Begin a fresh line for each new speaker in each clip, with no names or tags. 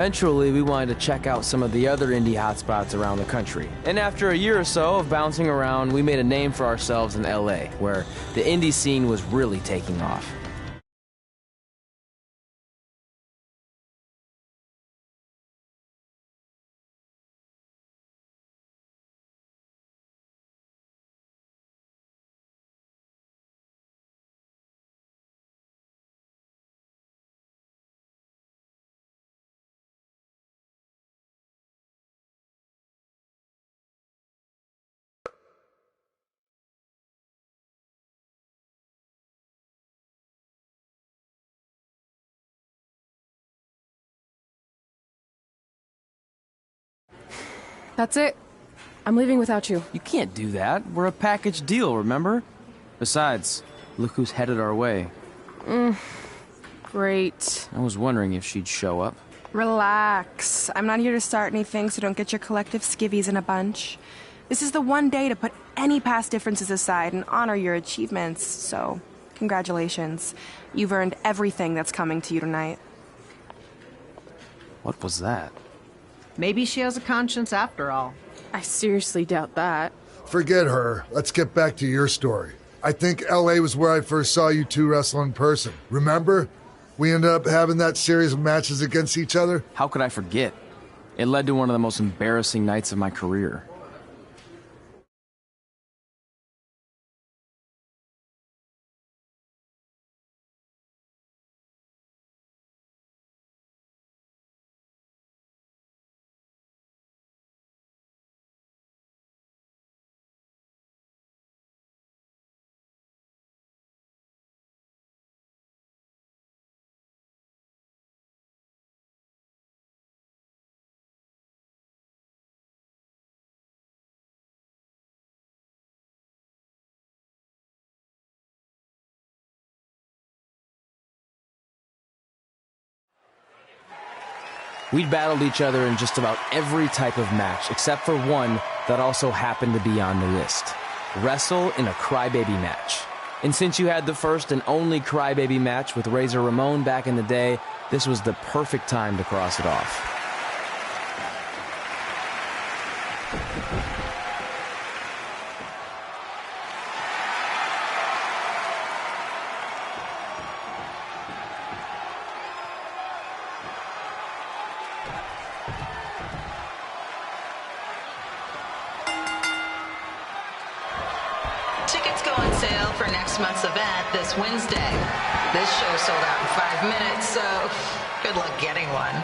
Eventually, we wanted to check out some of the other indie hotspots around the country. And after a year or so of bouncing around, we made a name for ourselves in LA, where the indie scene was really taking off.
That's it. I'm leaving without you.
You can't do that. We're a package deal, remember? Besides, look who's headed our way.
Great.
I was wondering if she'd show up.
Relax. I'm not here to start anything, so don't get your collective skivvies in a bunch. This is the one day to put any past differences aside and honor your achievements, so congratulations. You've earned everything that's coming to you tonight.
What was that?
Maybe she has a conscience after all.
I seriously doubt that.
Forget her. Let's get back to your story. I think LA was where I first saw you two wrestle in person. Remember? We ended up having that series of matches against each other.
How could I forget? It led to one of the most embarrassing nights of my career. We'd battled each other in just about every type of match, except for one that also happened to be on the list. Wrestle in a crybaby match. And since you had the first and only crybaby match with Razor Ramon back in the day, this was the perfect time to cross it off.
Tickets go on sale for next month's event this Wednesday. This show sold out in 5 minutes, so good luck getting one.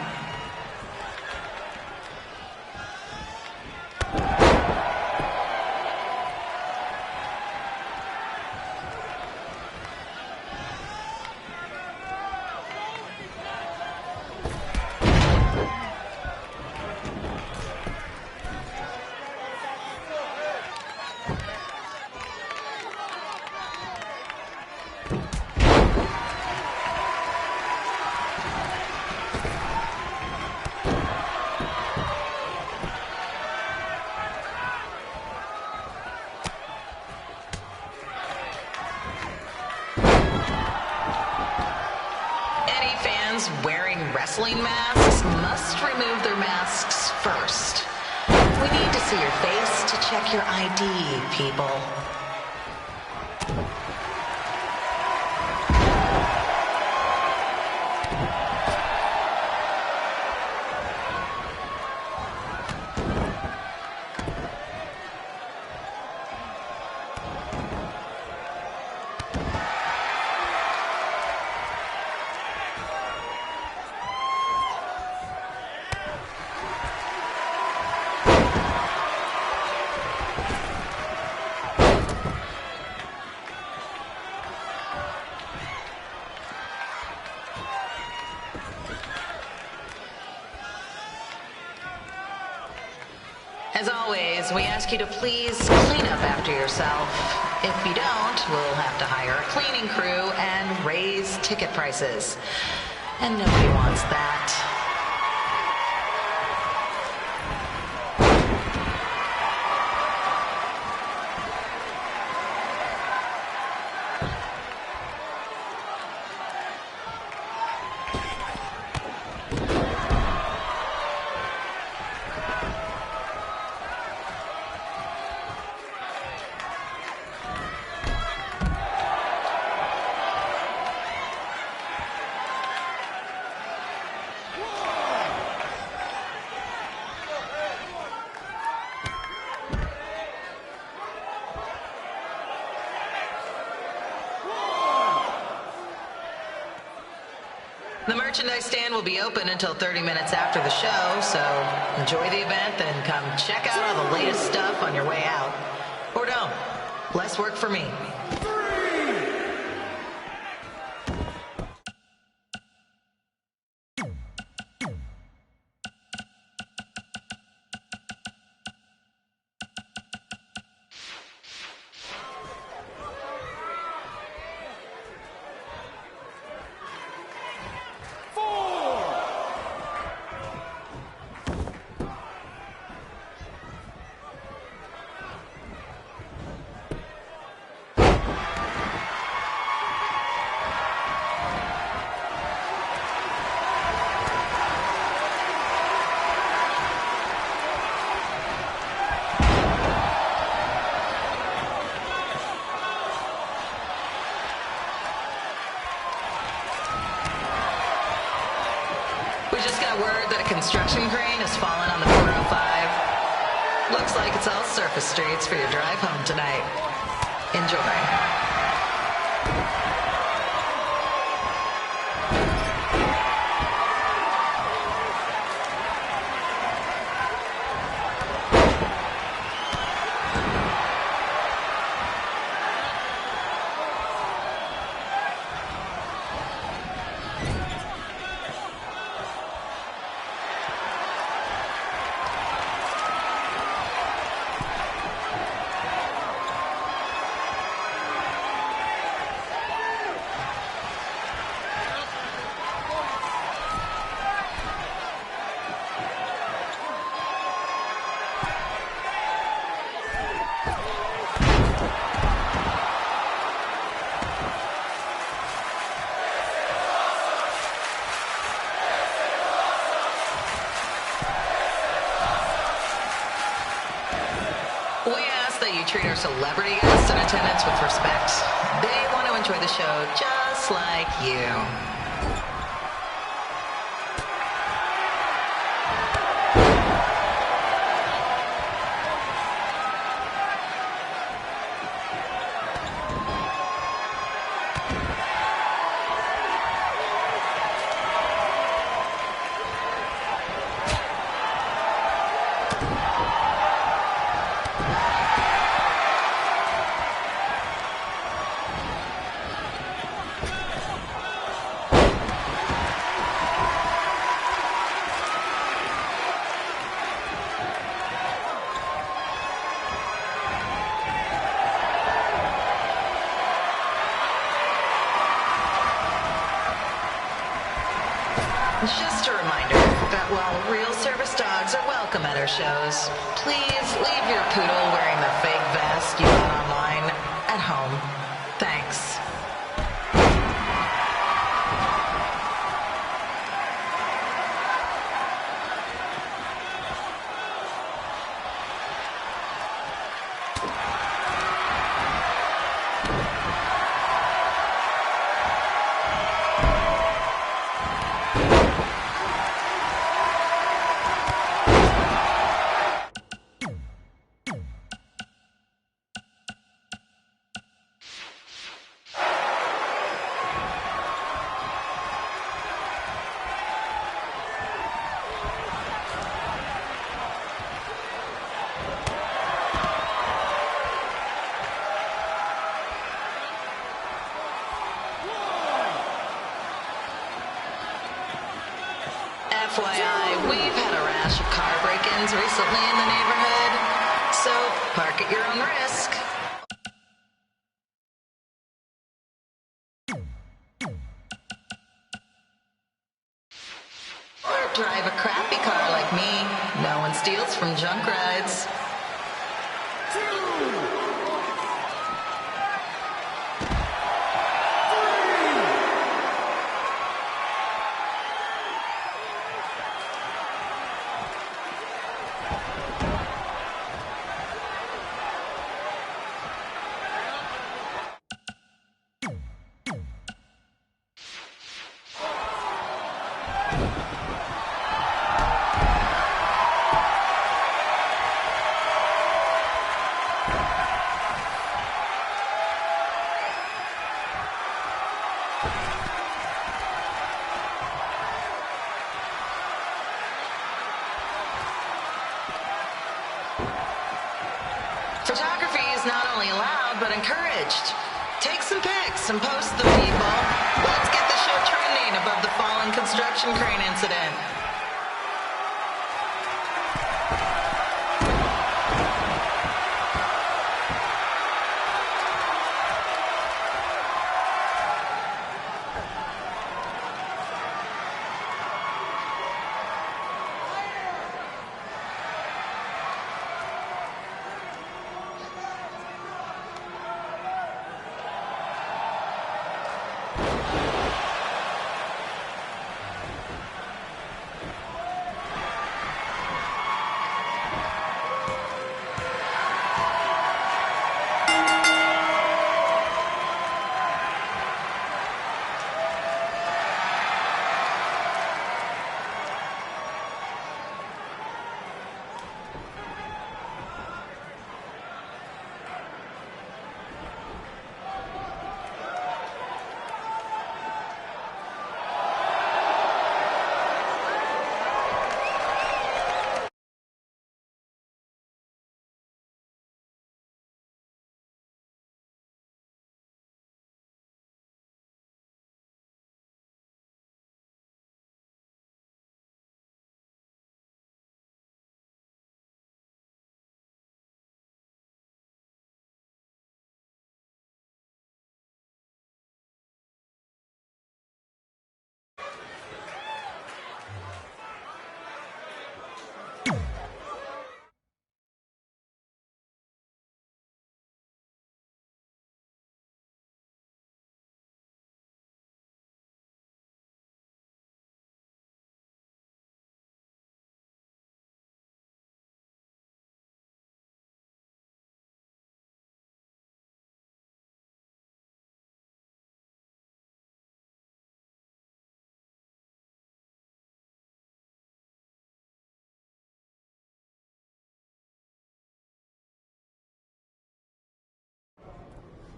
Wearing wrestling masks must remove their masks first. We need to see your face to check your ID, people. As always, we ask you to please clean up after yourself. If you don't, we'll have to hire a cleaning crew and raise ticket prices. And nobody wants that. merchandise stand will be open until 30 minutes after the show, so enjoy the event and come check out all the latest stuff on your way out. Or don't. Less work for me. We just got word that a construction crane has fallen on the 405. Looks like it's all surface streets for your drive home tonight. Enjoy. Treat our celebrity guests in attendance with respect. They want to enjoy the show just like you. Just a reminder that while real service dogs are welcome at our shows, please leave your poodle wearing the fake vest you bought online at home. Thanks. FYI, we've had a rash of car break-ins recently in the neighborhood, so park at your own risk. Or drive a crappy car like me. No one steals from junk rides. Photography is not only allowed, but encouraged. Take some pics and post them, people. Let's get the show trending above the fallen construction crane incident.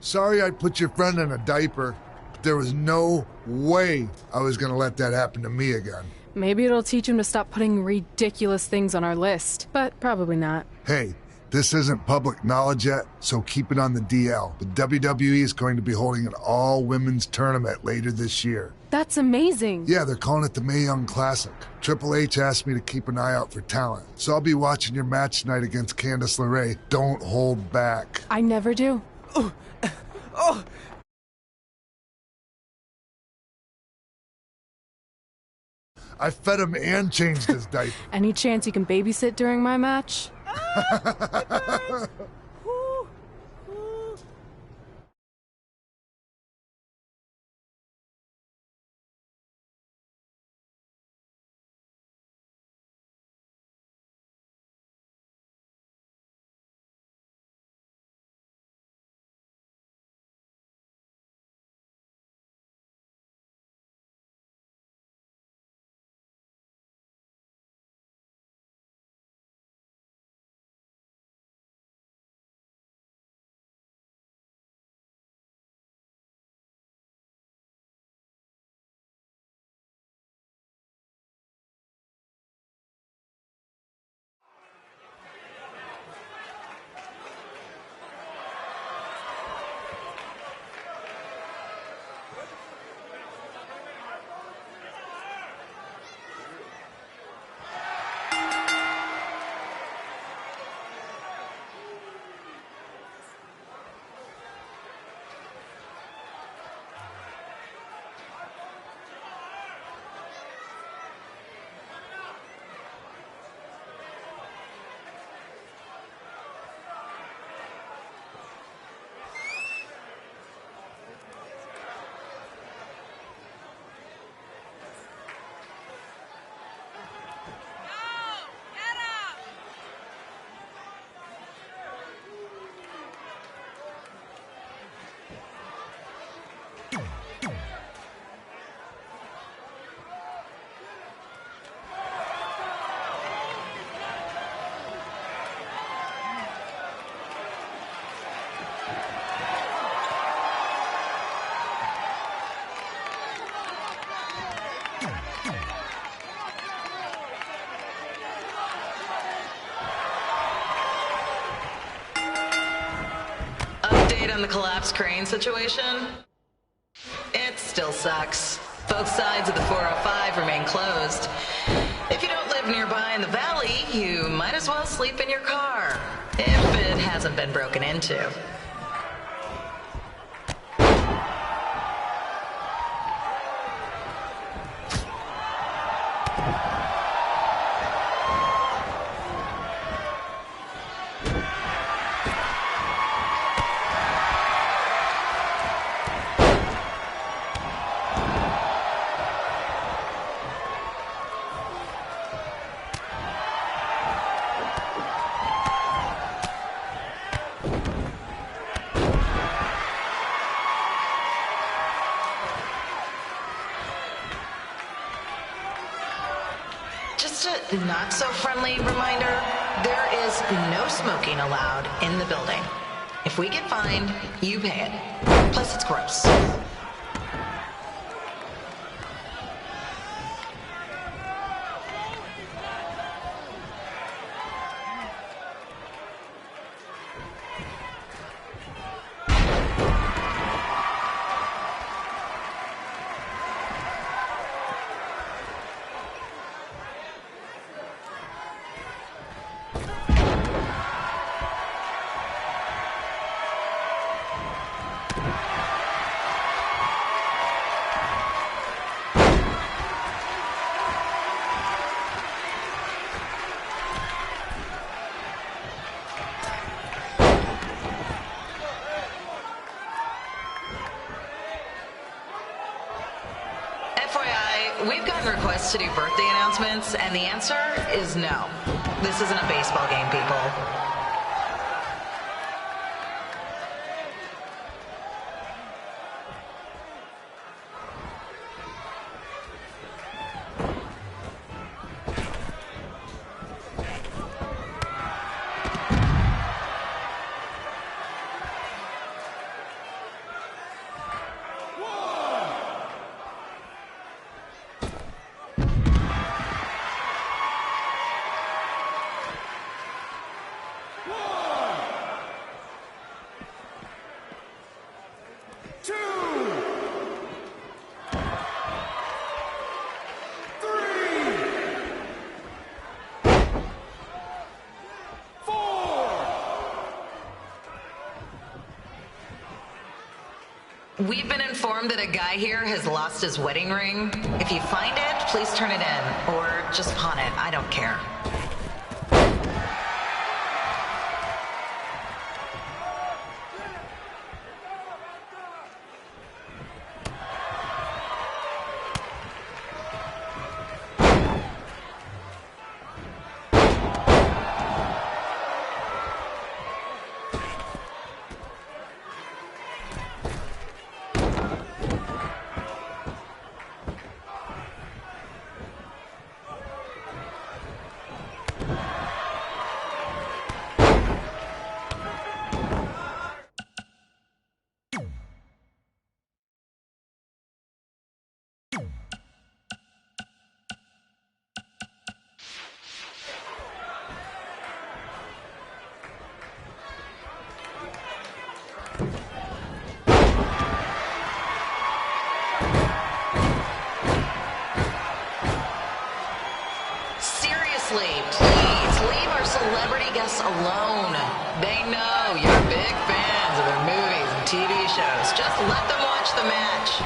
Sorry I put your friend in a diaper, but there was no way I was gonna let that happen to me again.
Maybe it'll teach him to stop putting ridiculous things on our list, but probably not.
Hey, this isn't public knowledge yet, so keep it on the DL. The WWE is going to be holding an all-women's tournament later this year.
That's amazing.
Yeah, they're calling it the Mae Young Classic. Triple H asked me to keep an eye out for talent, so I'll be watching your match tonight against Candice LeRae. Don't hold back.
I never do.
I fed him and changed his diaper.
Any chance you can babysit during my match?
in the collapsed crane situation? It still sucks. Both sides of the 405 remain closed. If you don't live nearby in the valley, you might as well sleep in your car, if it hasn't been broken into. Just a not-so-friendly reminder, there is no smoking allowed in the building. If we get fined, you pay it. Plus, it's gross. FYI, we've gotten requests to do birthday announcements, and the answer is no. This isn't a baseball game, people. We've been informed that a guy here has lost his wedding ring. If you find it, please turn it in, or just pawn it. I don't care. Please leave our celebrity guests alone. They know you're big fans of their movies and TV shows. Just let them watch the match.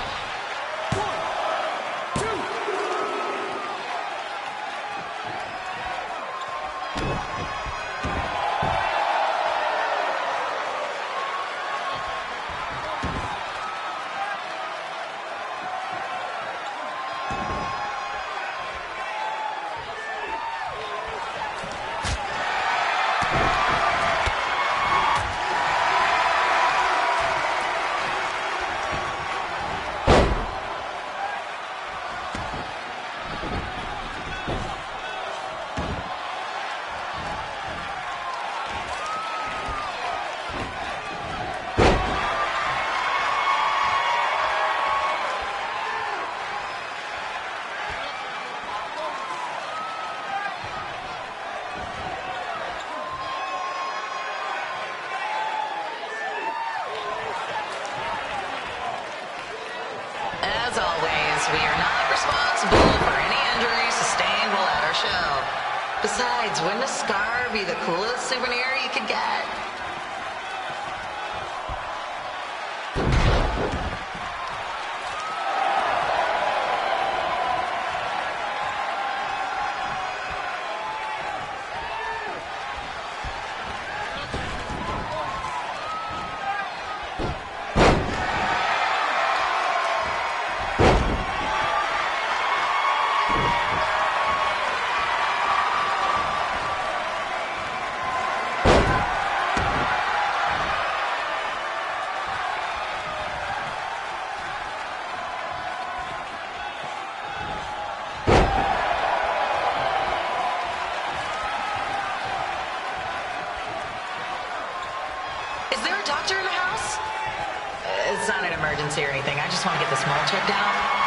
Besides, wouldn't a scar be the coolest souvenir you could get? Doctor in the house? It's not an emergency or anything. I just want to get this mole checked out.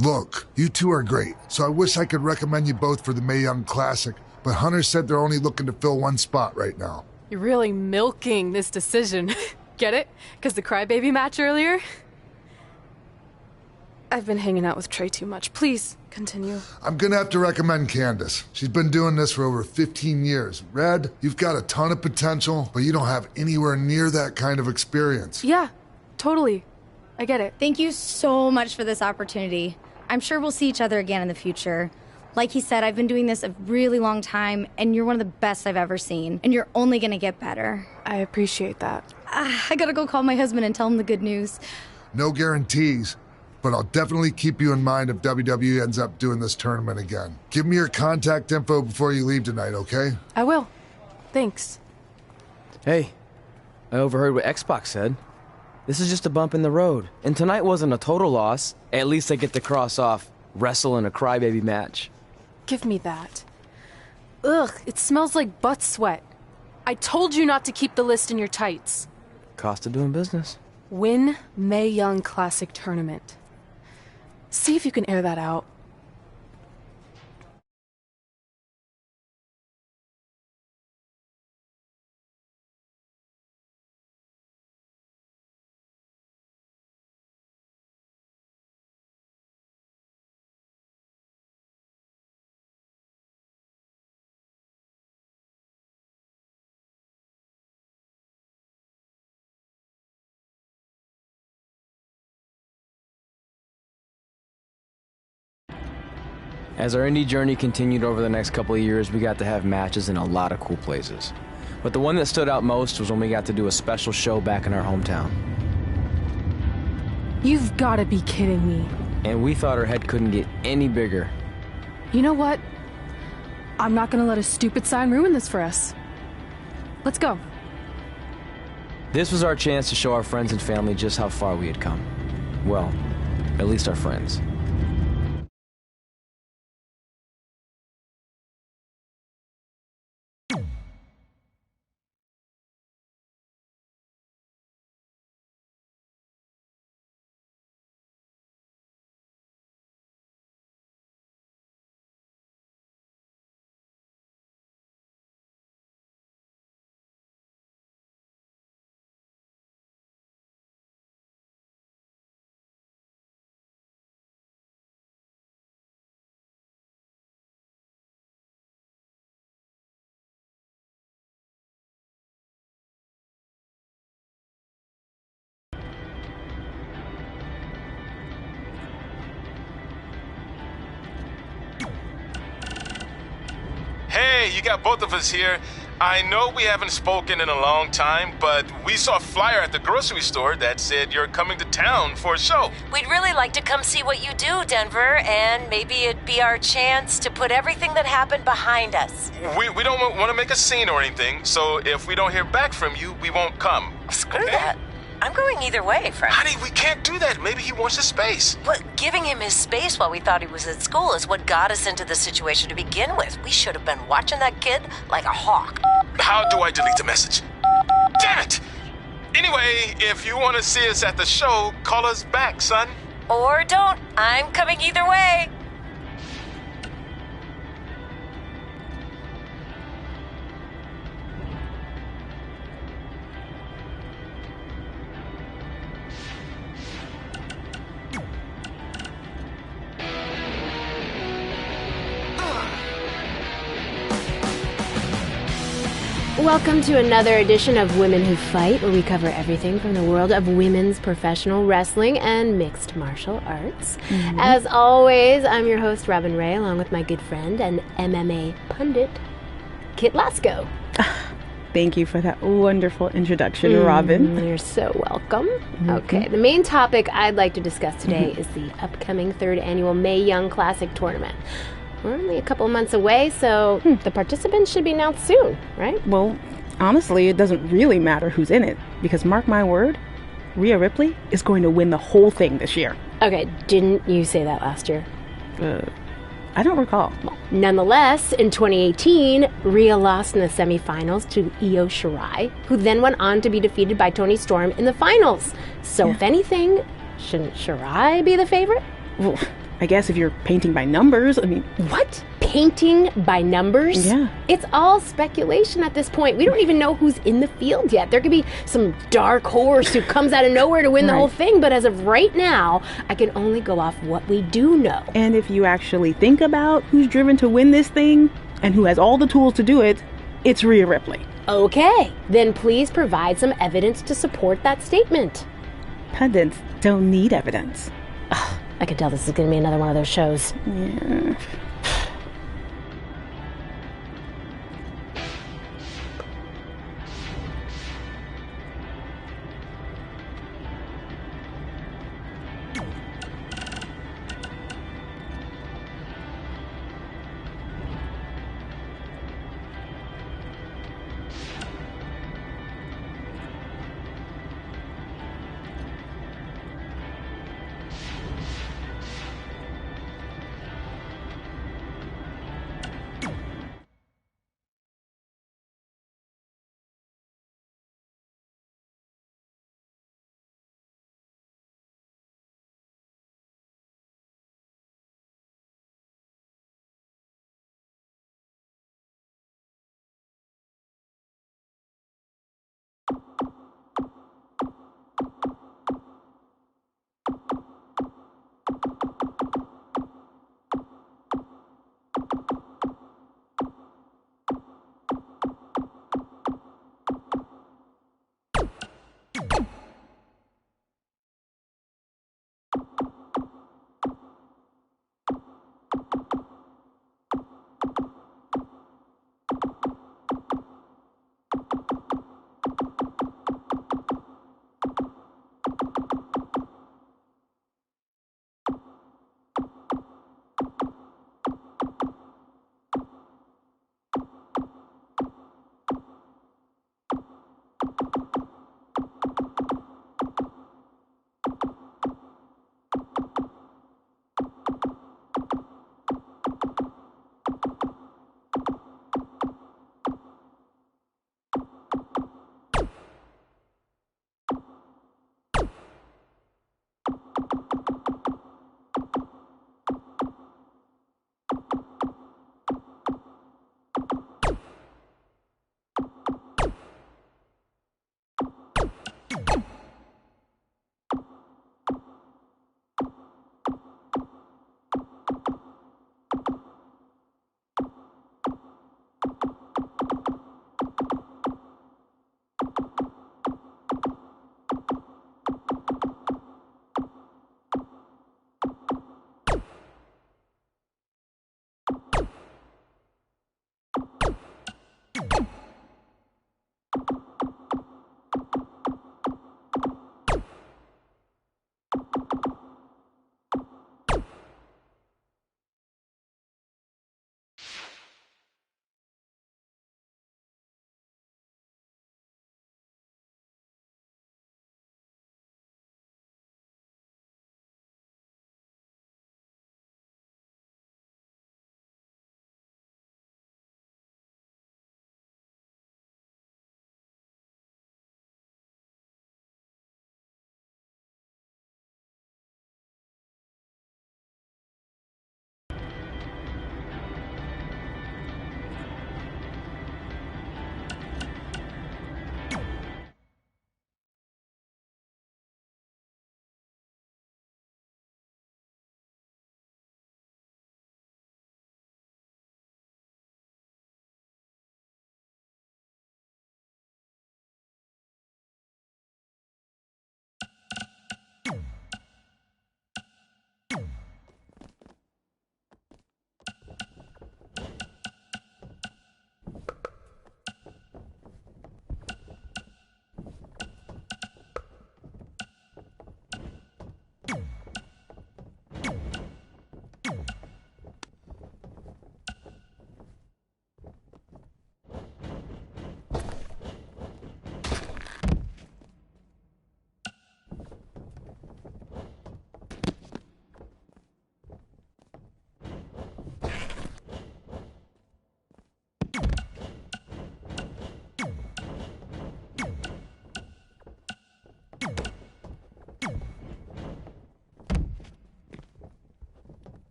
Look, you two are great, so I wish I could recommend you both for the Mae Young Classic, but Hunter said they're only looking to fill one spot right now.
You're really milking this decision. Get it? Because the crybaby match earlier? I've been hanging out with Trey too much. Please, continue.
I'm gonna have to recommend Candace. She's been doing this for over 15 years. Red, you've got a ton of potential, but you don't have anywhere near that kind of experience.
Yeah, totally. I get it.
Thank you so much for this opportunity. I'm sure we'll see each other again in the future. Like he said, I've been doing this a really long time, and you're one of the best I've ever seen. And you're only gonna get better.
I appreciate that.
I gotta go call my husband and tell him the good news.
No guarantees, but I'll definitely keep you in mind if WWE ends up doing this tournament again. Give me your contact info before you leave tonight, okay?
I will. Thanks.
Hey, I overheard what Xbox said. This is just a bump in the road, and tonight wasn't a total loss. At least I get to cross off wrestle in a crybaby match.
Give me that. Ugh, it smells like butt sweat. I told you not to keep the list in your tights.
Cost of doing business.
Win Mae Young Classic Tournament. See if you can air that out.
As our indie journey continued over the next couple of years, we got to have matches in a lot of cool places. But the one that stood out most was when we got to do a special show back in our hometown.
You've got to be kidding me.
And we thought our head couldn't get any bigger.
You know what? I'm not gonna let a stupid sign ruin this for us. Let's go.
This was our chance to show our friends and family just how far we had come. Well, at least our friends.
Hey, you got both of us here. I know we haven't spoken in a long time, but we saw a flyer at the grocery store that said you're coming to town for a show.
We'd really like to come see what you do, Denver, and maybe it'd be our chance to put everything that happened behind us.
We don't want to make a scene or anything, so if we don't hear back from you, we won't come.
Screw that. I'm going either way, friend.
Honey, we can't do that. Maybe he wants his space.
But giving him his space while we thought he was at school is what got us into the situation to begin with. We should have been watching that kid like a hawk.
How do I delete the message? Damn it! Anyway, if you want to see us at the show, call us back, son.
Or don't. I'm coming either way.
Welcome to another edition of Women Who Fight, where we cover everything from the world of women's professional wrestling and mixed martial arts. Mm-hmm. As always, I'm your host, Robin Ray, along with my good friend and MMA pundit, Kit Lasko.
Thank you for that wonderful introduction, Robin.
You're so welcome. Mm-hmm. Okay, the main topic I'd like to discuss today is the upcoming 3rd annual Mae Young Classic tournament. We're only a couple months away, so the participants should be announced soon, right?
Well, honestly, it doesn't really matter who's in it, because mark my word, Rhea Ripley is going to win the whole thing this year.
Okay, didn't you say that last year?
I don't recall.
Well, nonetheless, in 2018, Rhea lost in the semifinals to Io Shirai, who then went on to be defeated by Toni Storm in the finals. So if anything, shouldn't Shirai be the favorite?
Well, I guess if you're painting by numbers, I mean...
What? Painting by numbers?
Yeah.
It's all speculation at this point. We don't even know who's in the field yet. There could be some dark horse who comes out of nowhere to win the whole thing, but as of right now, I can only go off what we do know.
And if you actually think about who's driven to win this thing, and who has all the tools to do it, it's Rhea Ripley.
Okay, then please provide some evidence to support that statement.
Pundits don't need evidence.
Ugh. I can tell this is going to be another one of those shows.
Yeah.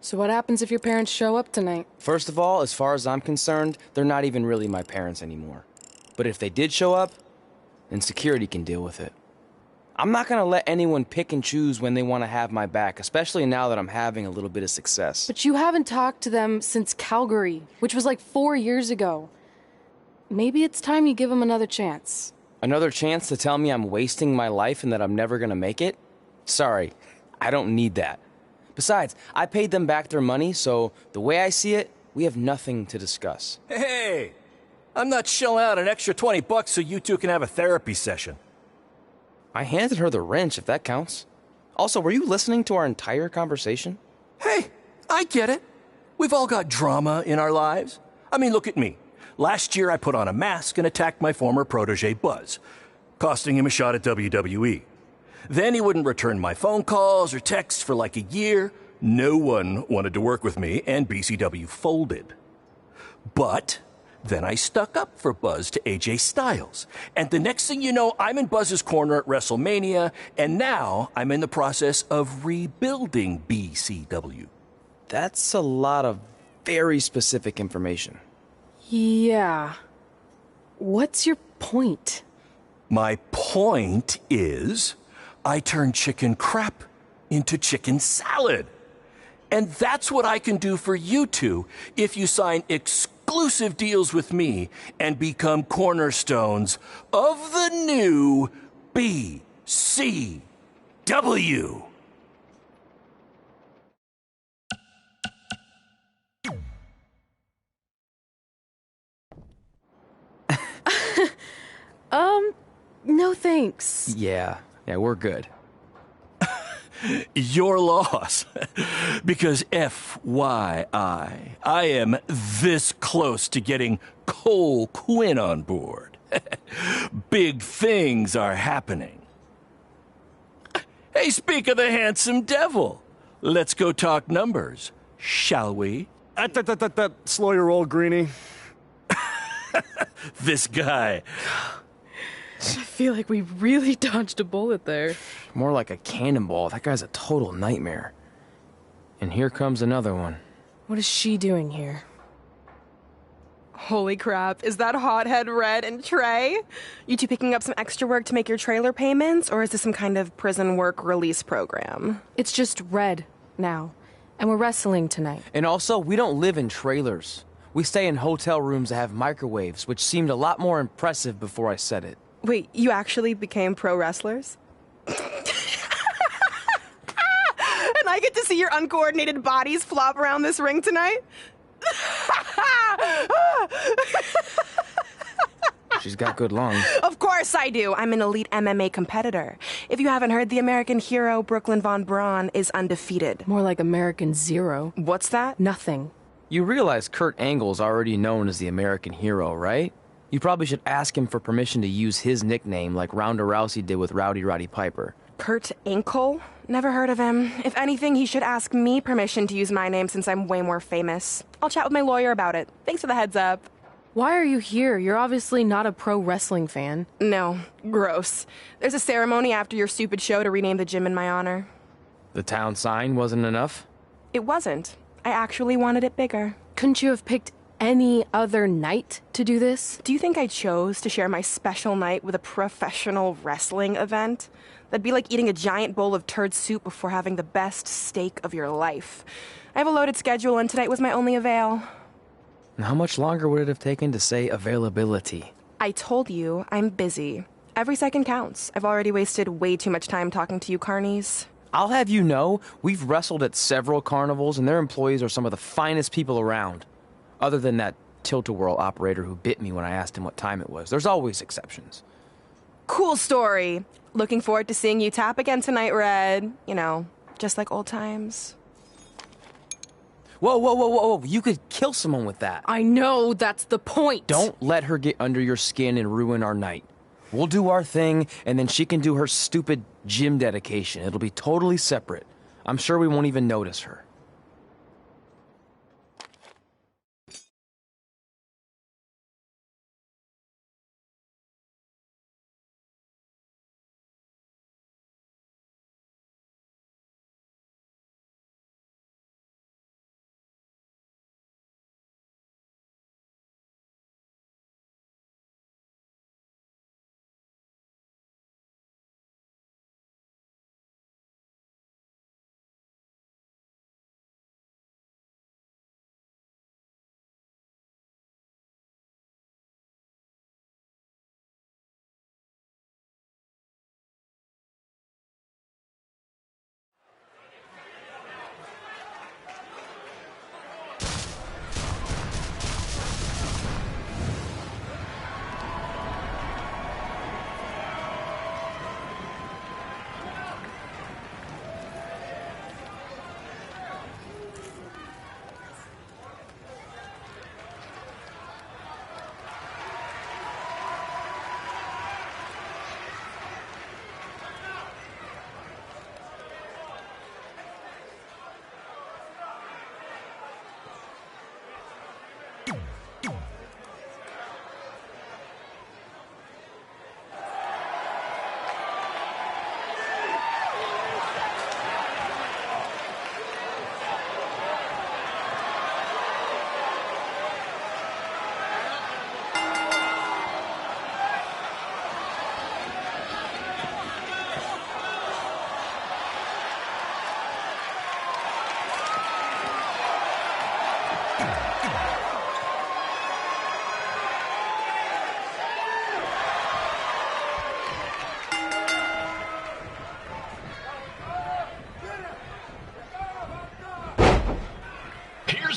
So what happens if your parents show up tonight?
First of all, as far as I'm concerned, they're not even really my parents anymore. But if they did show up, then security can deal with it. I'm not gonna let anyone pick and choose when they want to have my back, especially now that I'm having a little bit of success.
But you haven't talked to them since Calgary, which was like 4 years ago. Maybe it's time you give them another chance.
Another chance to tell me I'm wasting my life and that I'm never gonna make it? Sorry, I don't need that. Besides, I paid them back their money, so the way I see it, we have nothing to discuss.
Hey, I'm not shelling out an extra $20 so you two can have a therapy session.
I handed her the wrench, if that counts. Also, were you listening to our entire conversation?
Hey, I get it. We've all got drama in our lives. I mean, look at me. Last year I put on a mask and attacked my former protege Buzz, costing him a shot at WWE. Then he wouldn't return my phone calls or texts for like a year. No one wanted to work with me, and BCW folded. But then I stuck up for Buzz to AJ Styles. And the next thing you know, I'm in Buzz's corner at WrestleMania, and now I'm in the process of rebuilding BCW.
That's a lot of very specific information.
Yeah. What's your point?
My point is, I turned chicken crap into chicken salad. And that's what I can do for you two if you sign exclusive deals with me and become cornerstones of the new BCW.
No thanks.
Yeah, we're good.
Your loss. Because FYI, I am this close to getting Cole Quinn on board. Big things are happening. Hey, speak of the handsome devil. Let's go talk numbers, shall we?
Slow your roll, Greenie.
This guy.
I feel like we really dodged a bullet there.
More like a cannonball. That guy's a total nightmare. And here comes another one.
What is she doing here?
Holy crap, is that hothead Red and Trey? You two picking up some extra work to make your trailer payments, or is this some kind of prison work release program?
It's just Red now, and we're wrestling tonight.
And also, we don't live in trailers. We stay in hotel rooms that have microwaves, which seemed a lot more impressive before I said it.
Wait, you actually became pro wrestlers? And I get to see your uncoordinated bodies flop around this ring tonight?
She's got good lungs.
Of course I do. I'm an elite MMA competitor. If you haven't heard, the American hero, Brooklyn Von Braun, is undefeated.
More like American Zero.
What's that?
Nothing.
You realize Kurt Angle's already known as the American hero, right? You probably should ask him for permission to use his nickname like Ronda Rousey did with Rowdy Roddy Piper.
Kurt Angle? Never heard of him. If anything, he should ask me permission to use my name since I'm way more famous. I'll chat with my lawyer about it. Thanks for the heads up.
Why are you here? You're obviously not a pro wrestling fan.
No. Gross. There's a ceremony after your stupid show to rename the gym in my honor.
The town sign wasn't enough?
It wasn't. I actually wanted it bigger.
Couldn't you have picked any other night to do this?
Do you think I chose to share my special night with a professional wrestling event? That'd be like eating a giant bowl of turd soup before having the best steak of your life. I have a loaded schedule, and tonight was my only avail.
And how much longer would it have taken to say availability?
I told you, I'm busy. Every second counts. I've already wasted way too much time talking to you carnies.
I'll have you know, we've wrestled at several carnivals, and their employees are some of the finest people around. Other than that tilt-a-whirl operator who bit me when I asked him what time it was. There's always exceptions.
Cool story. Looking forward to seeing you tap again tonight, Red. You know, just like old times.
Whoa. You could kill someone with that.
I know, that's the point.
Don't let her get under your skin and ruin our night. We'll do our thing, and then she can do her stupid gym dedication. It'll be totally separate. I'm sure we won't even notice her.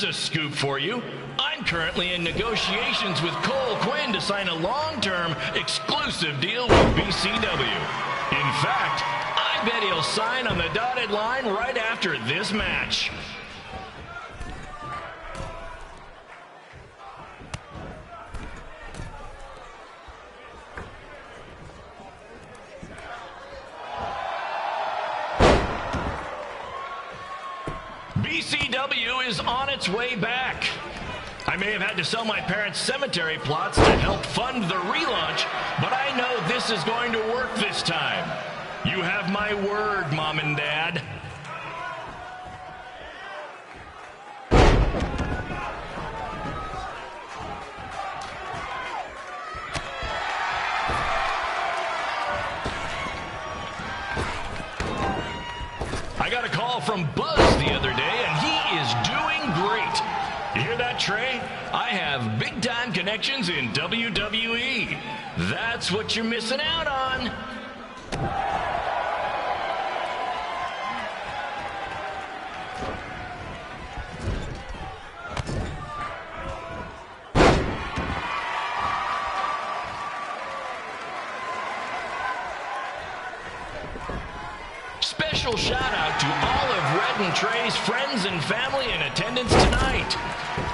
Here's a scoop for you. I'm currently in negotiations with Cole Quinn to sign a long-term, exclusive deal with BCW. In fact, I bet he'll sign on the dotted line right after this match. BCW is on its way back. I may have had to sell my parents' cemetery plots to help fund the relaunch, but I know this is going to work this time. You have my word, Mom and Dad. I got a call from Buzz the other day, and he is doing great. You hear that, Trey? I have big-time connections in WWE. That's what you're missing out on. Special shout out to all of Red and Trey's friends and family in attendance tonight.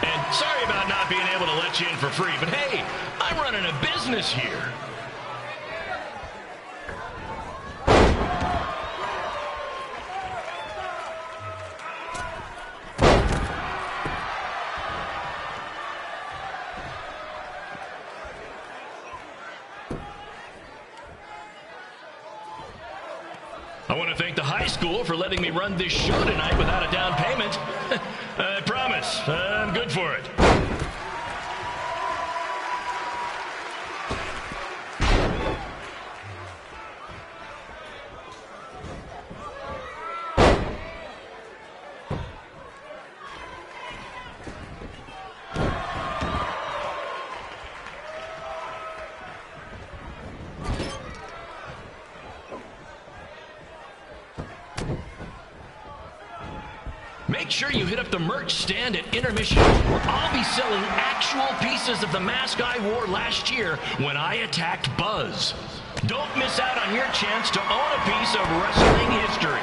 And sorry about not being able to let you in for free, but hey, I'm running a business here. I want to thank the high school for letting me run this show tonight without a down payment. I promise, I'm good for it. Make sure you hit up the merch stand at intermission, where I'll be selling actual pieces of the mask I wore last year when I attacked Buzz. Don't miss out on your chance to own a piece of wrestling history.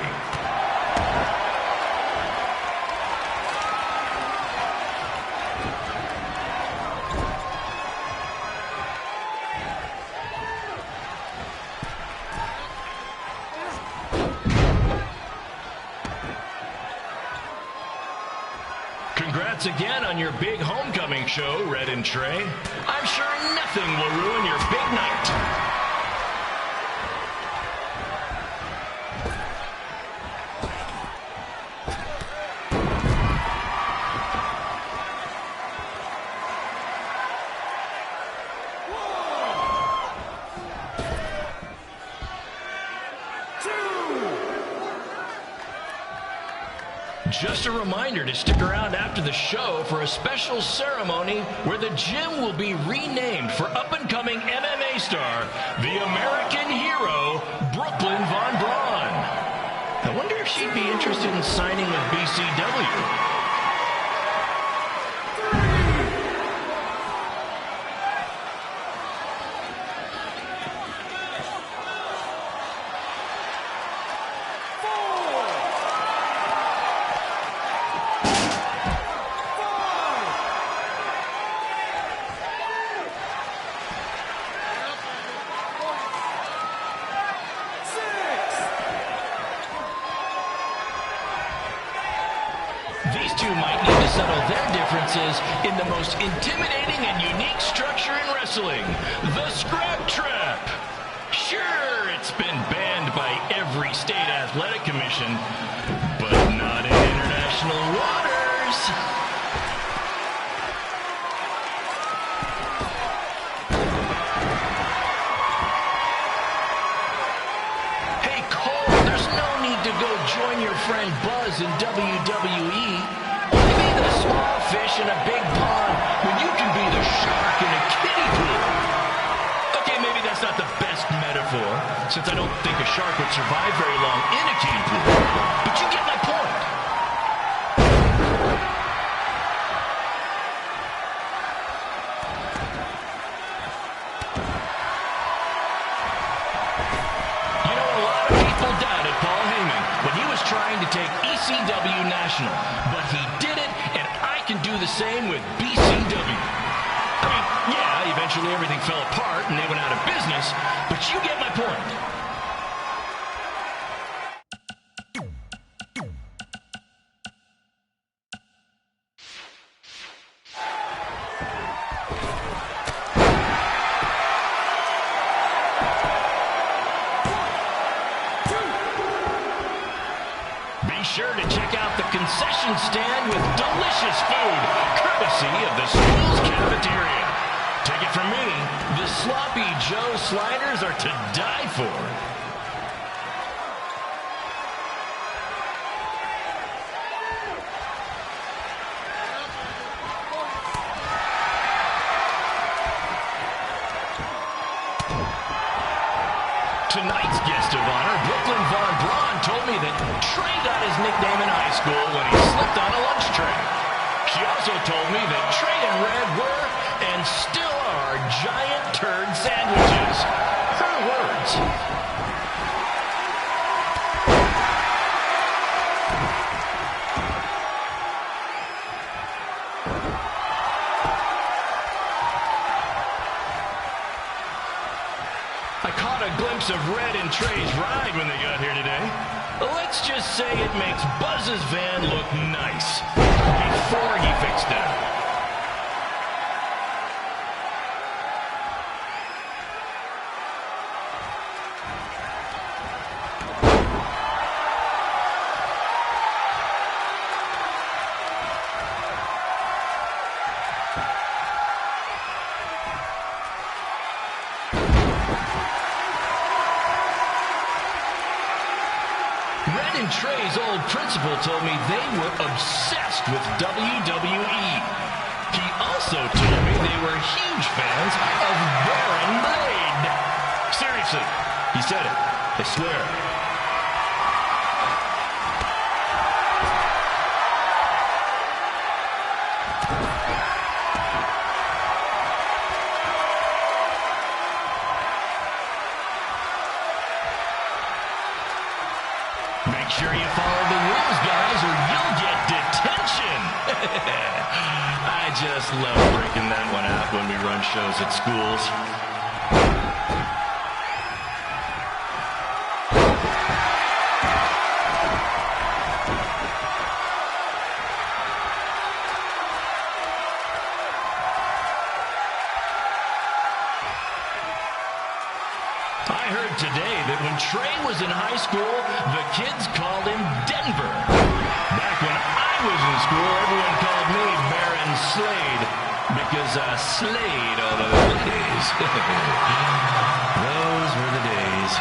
Congrats again on your big homecoming show, Red and Trey. I'm sure nothing will ruin your big night. Just a reminder to stick around after the show for a special ceremony where the gym will be renamed for up-and-coming MMA star, the American hero, Brooklyn Von Braun. I wonder if she'd be interested in signing with BCW. These two might need to settle their differences in the most intimidating and unique structure in wrestling, the Scrap Trap. Sure, it's been banned by every state athletic commission, but not in international waters. Hey, Cole, there's no need to go join your friend Buzz in WWE. Why be the small fish in a big pond when you can be the shark in a kiddie pool? Okay, maybe that's not the best metaphor, since I don't think a shark would survive very long in a kiddie pool. But you get my point. trying to take ECW national, but he did it, and I can do the same with BCW. I mean, yeah, eventually everything fell apart and they went out of business, but you get my point. Sure to check out the concession stand with delicious food, courtesy of the school's cafeteria. Take it from me, the Sloppy Joe sliders are to die for. Tonight's guest of honor, Brooklyn Von Braun, told me that Trey got his nickname in high school when he slipped on a lunch tray. She also told me that Trey and Red were, and still are, giant turd sandwiches. Her words. I caught a glimpse of Red and Trey's ride when they got here today. Let's just say it makes Buzz's van look nice before he fixed that. Red and Trey's old principal told me they were obsessed with WWE. He also told me they were huge fans of Baron Blade. Seriously, he said it. I swear. Make sure you follow the rules, guys, or you'll get detention. I just love breaking that one out when we run shows at schools. I heard today that when Trey was in high school, the kids called him Denver. Back when I was in school, everyone called me Baron Slade because I slayed all of the ladies. Those were the days.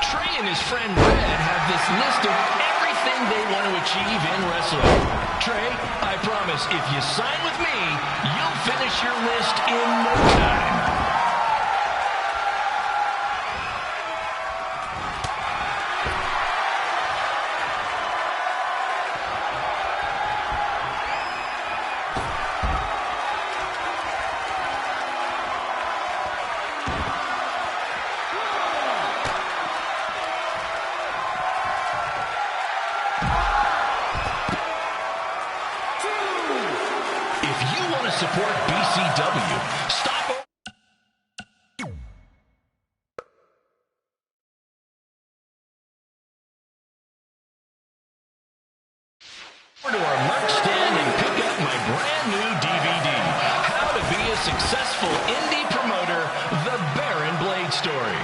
Trey and his friend Red have this list of everything they want to achieve in wrestling. Trey, I promise, if you sign with me, you'll finish your list in no time. Support BCW. Stop. Over to our merch stand and pick up my brand new DVD, How to Be a Successful Indie Promoter, The Baron Blade Story.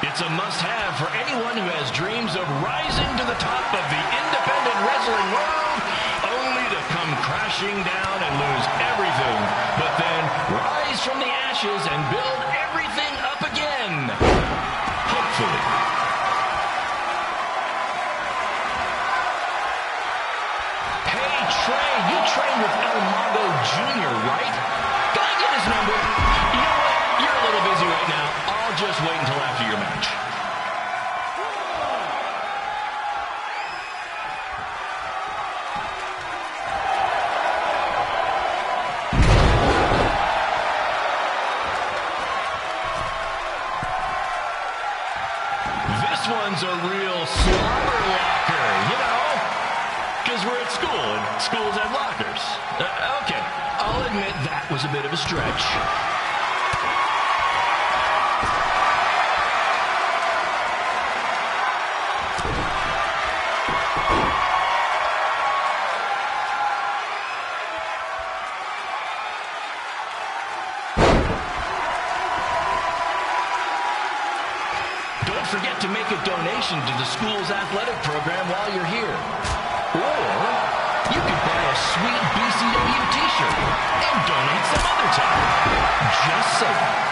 It's a must-have for anyone who has dreams of rising to the top of the independent wrestling world, only to come crashing down and lose everything, but then rise from the ashes and build everything up again. Hopefully. Hey, Trey, you trained with El Mago Jr., right? Can I get his number? You know what? You're a little busy right now. I'll just wait until after your match. because we're at school, and schools have lockers. Okay, I'll admit that was a bit of a stretch. Don't forget to make a donation to the school's athletic program while you're here. Or you could buy a sweet BCW t-shirt and donate some other time. Just saying.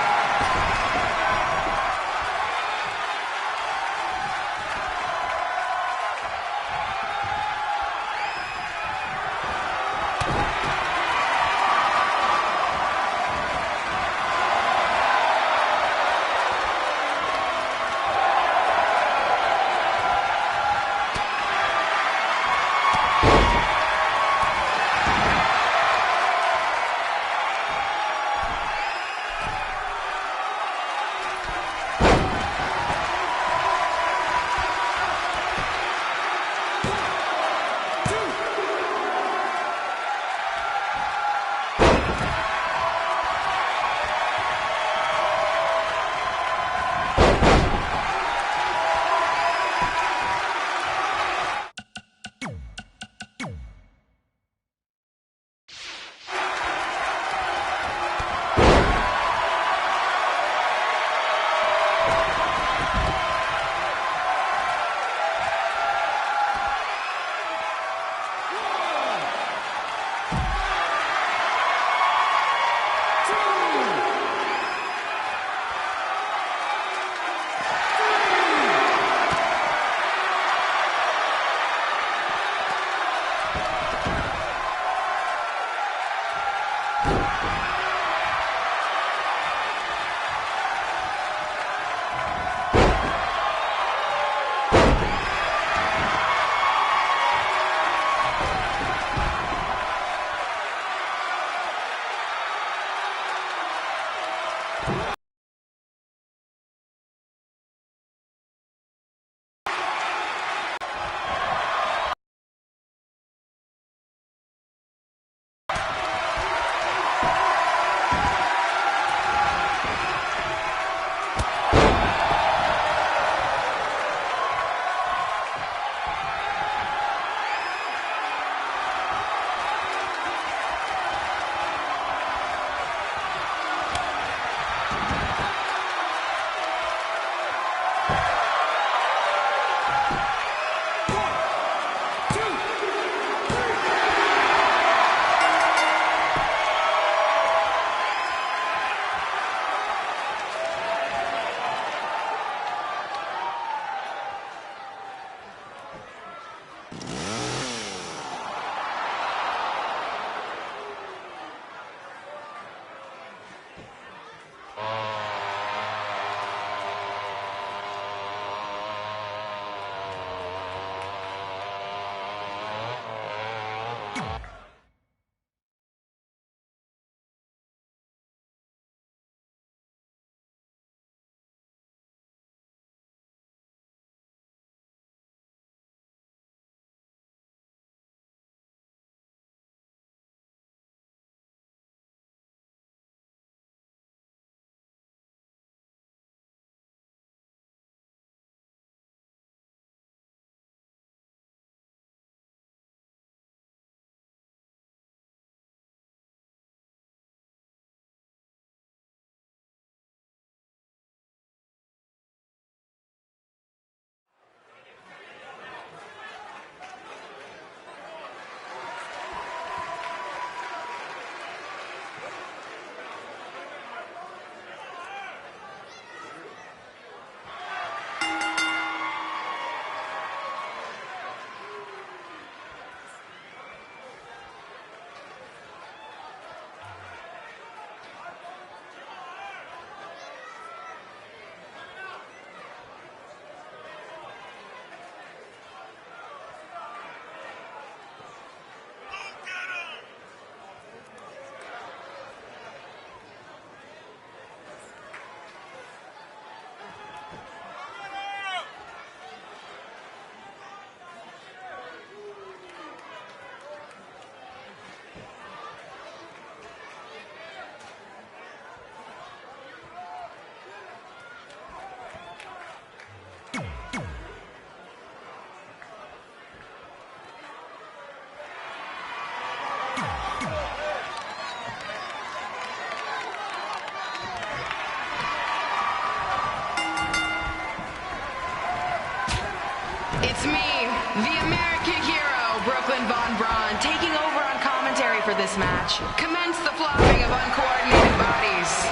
everyone taking over on commentary for this match. Commence the flopping of uncoordinated bodies.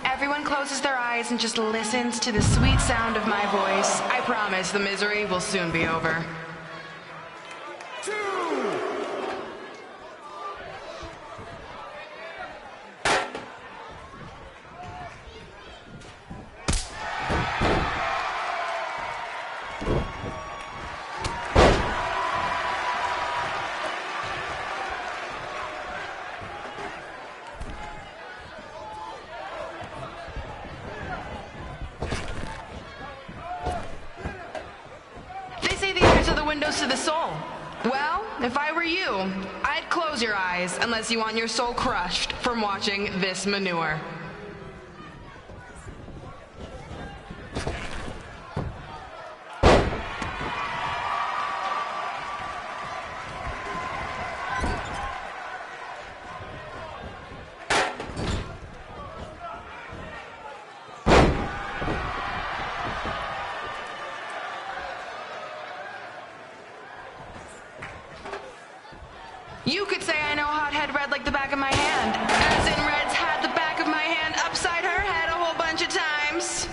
Everyone closes their eyes and just listens to the sweet sound of my voice. I promise the misery will soon be over. Windows to the soul. Well, if I were you, I'd close your eyes unless you want your soul crushed from watching this manure. You could say I know hothead red like the back of my hand, as in Red's had the back of my hand upside her head a whole bunch of times.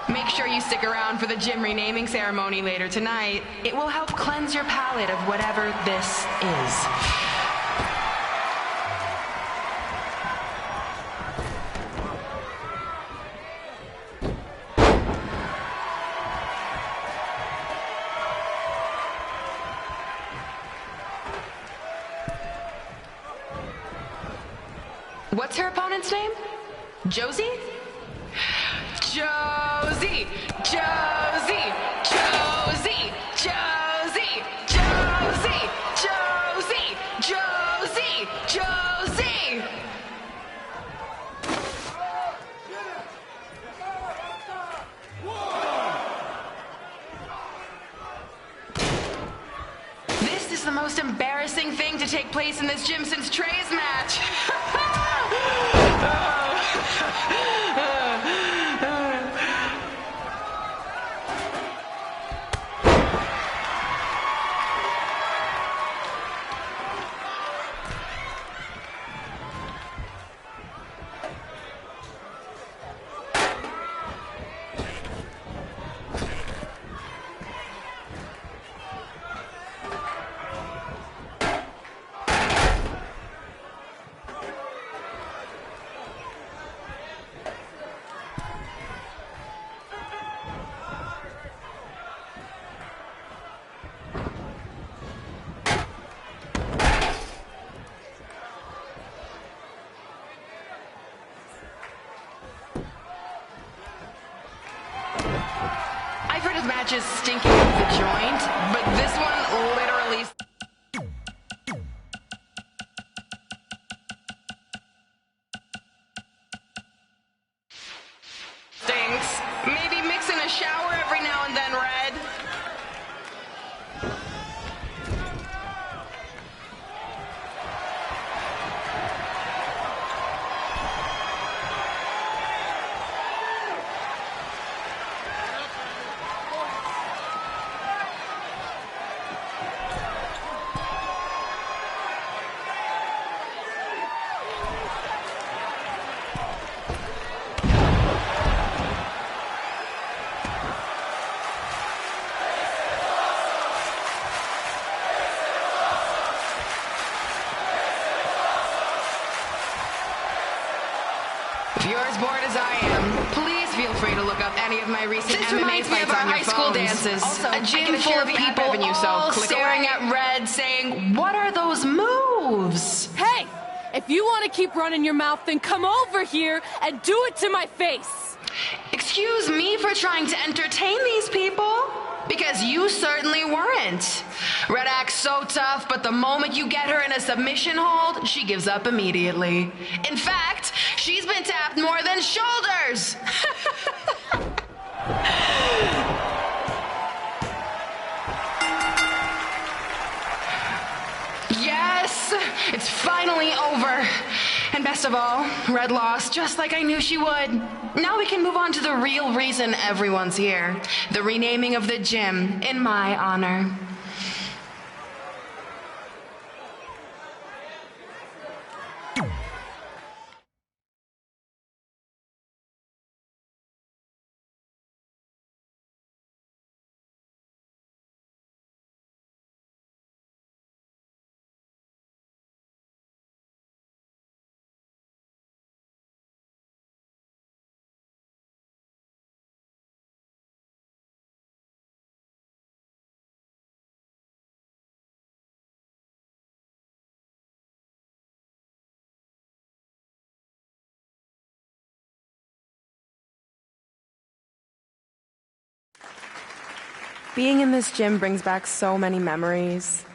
Make sure you stick around for the gym renaming ceremony later tonight. It will help cleanse your palate of whatever this is. What's her opponent's name? Josie? Josie! Josie! Josie! Josie! Josie! Josie! Josie! Josie! This is the most embarrassing thing to take place in this gym since Trey's match. I've heard of matches stinking up the joint, but this one literally stinks. Maybe mix in a shower every now and then, Red. If you're as bored as I am, please feel free to look up any of my recent MMA fights on your high school dances. Also, a gym full of people all staring at Red saying, "What are those moves?"
Hey! If If you want to keep running your mouth, then come over here and do it to my face.
Excuse me for trying to entertain these people? Because you certainly weren't. Red acts so tough, but the moment you get her in a submission hold, she gives up immediately. In fact, she's been tapped more than shoulders. Yes, it's finally over. And best of all, Red lost just like I knew she would. Now we can move on to the real reason everyone's here. The renaming of the gym in my honor. Being in this gym brings back so many memories.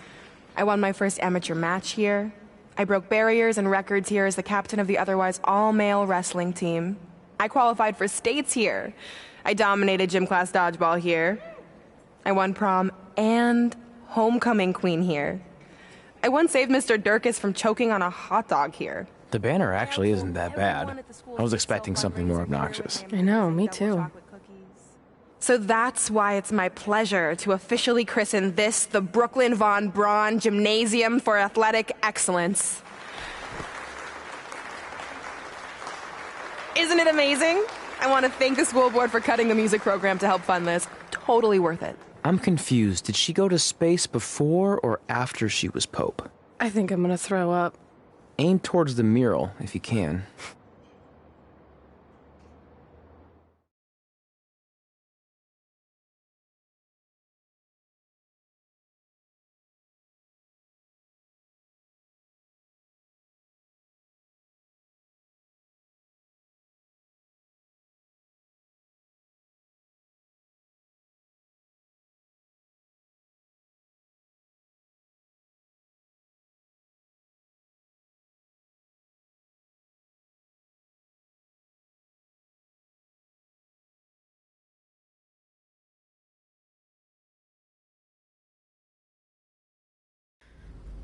I won my first amateur match here. I broke barriers and records here as the captain of the otherwise all-male wrestling team. I qualified for states here. I dominated gym class dodgeball here. I won prom and homecoming queen here. I once saved Mr. Durkis from choking on a hot dog here.
The banner actually isn't that bad. I was expecting something more obnoxious.
I know, me too.
So that's why it's my pleasure to officially christen this the Brooklyn Von Braun Gymnasium for Athletic Excellence. Isn't it amazing? I want to thank the school board for cutting the music program to help fund this. Totally worth it.
I'm confused. Did she go to space before or after she was Pope?
I think I'm gonna throw up.
Aim towards the mural, if you can.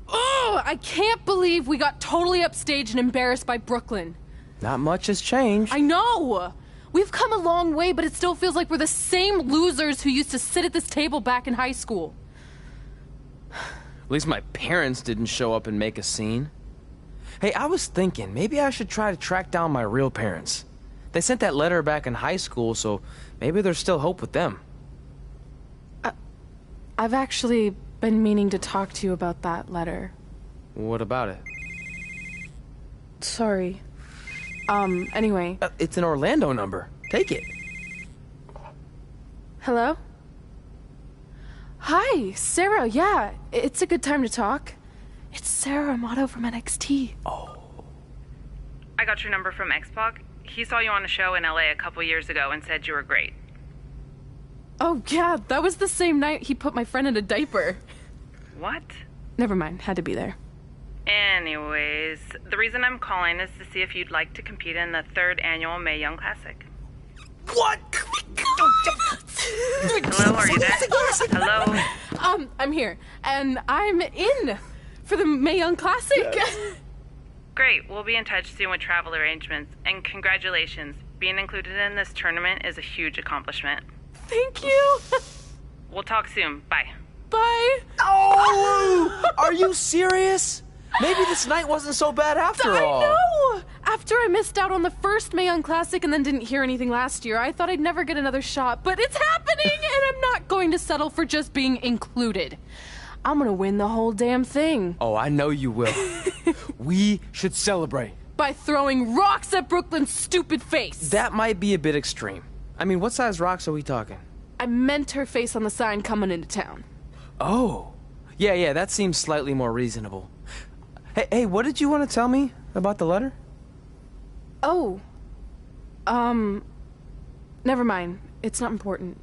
Oh, I can't believe we got totally upstaged and embarrassed by Brooklyn.
Not much has changed.
I know! We've come a long way, but it still feels like we're the same losers who used to sit at this table back in high school.
At least my parents didn't show up and make a scene. Hey, I was thinking, maybe I should try to track down my real parents. They sent that letter back in high school, so maybe there's still hope with them.
I've actually been meaning to talk to you about that letter.
What about it?
Sorry. Anyway.
It's an Orlando number. Take it.
Hello? Hi, Sarah, yeah. It's a good time to talk. It's Sarah Amato from NXT.
Oh.
I got your number from X-Pac. He saw you on a show in LA a couple years ago and said you were great.
Oh, yeah, that was the same night he put my friend in a diaper.
What?
Never mind, had to be there.
Anyways, the reason I'm calling is to see if you'd like to compete in the 3rd annual Mae Young Classic.
What?
Hello, are you there? Hello?
I'm here, and I'm in for the Mae Young Classic.
Great, we'll be in touch soon with travel arrangements, and congratulations. Being included in this tournament is a huge accomplishment.
Thank you.
We'll talk soon. Bye.
Bye.
Oh! Are you serious? Maybe this night wasn't so bad after all.
I know! After I missed out on the first Mae Young Classic and then didn't hear anything last year, I thought I'd never get another shot. But it's happening, and I'm not going to settle for just being included. I'm gonna win the whole damn thing.
Oh, I know you will. We should celebrate.
By throwing rocks at Brooklyn's stupid face.
That might be a bit extreme. I mean, what size rocks are we talking?
I meant her face on the sign coming into town.
Oh. Yeah, that seems slightly more reasonable. Hey, what did you want to tell me? About the letter?
Oh. Never mind. It's not important.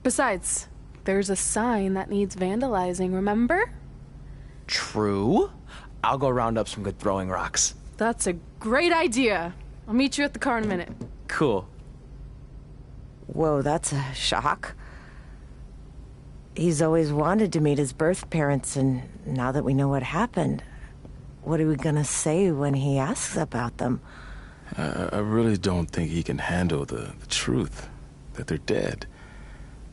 Besides, there's a sign that needs vandalizing, remember?
True. I'll go round up some good throwing rocks.
That's a great idea. I'll meet you at the car in a minute.
Cool.
Whoa, that's a shock. He's always wanted to meet his birth parents, and now that we know what happened, what are we gonna say when he asks about them?
I really don't think he can handle the truth, that they're dead.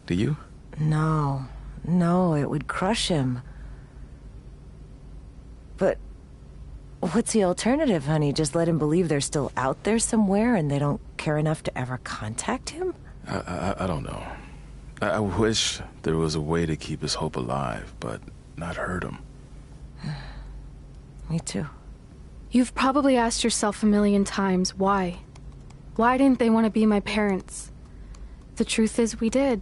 Do you?
No, it would crush him. But what's the alternative, honey? Just let him believe they're still out there somewhere and they don't care enough to ever contact him?
I don't know. I wish there was a way to keep his hope alive, but not hurt him.
Me too.
You've probably asked yourself a million times, why? Why didn't they want to be my parents? The truth is, we did.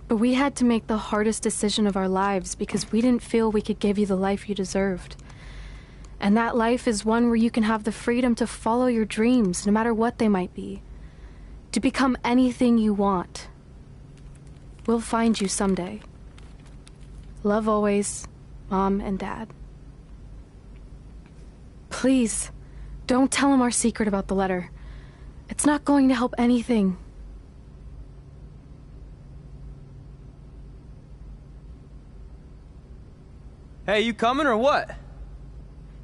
But we had to make the hardest decision of our lives because we didn't feel we could give you the life you deserved. And that life is one where you can have the freedom to follow your dreams, no matter what they might be. To become anything you want. We'll find you someday. Love always, Mom and Dad. Please, don't tell him our secret about the letter. It's not going to help anything.
Hey, you coming or what?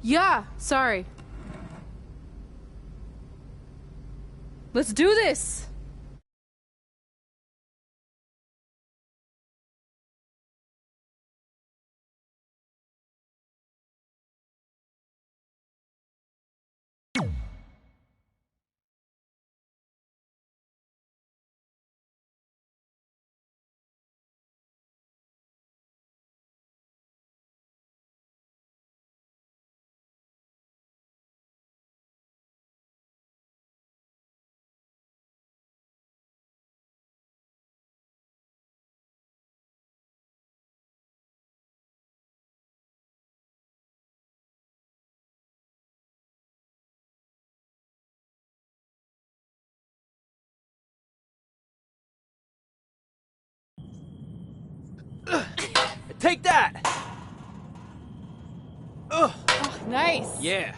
Yeah, sorry. Let's do this!
Take that! Ugh.
Oh, nice!
Yeah.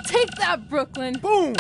Take that, Brooklyn!
Boom!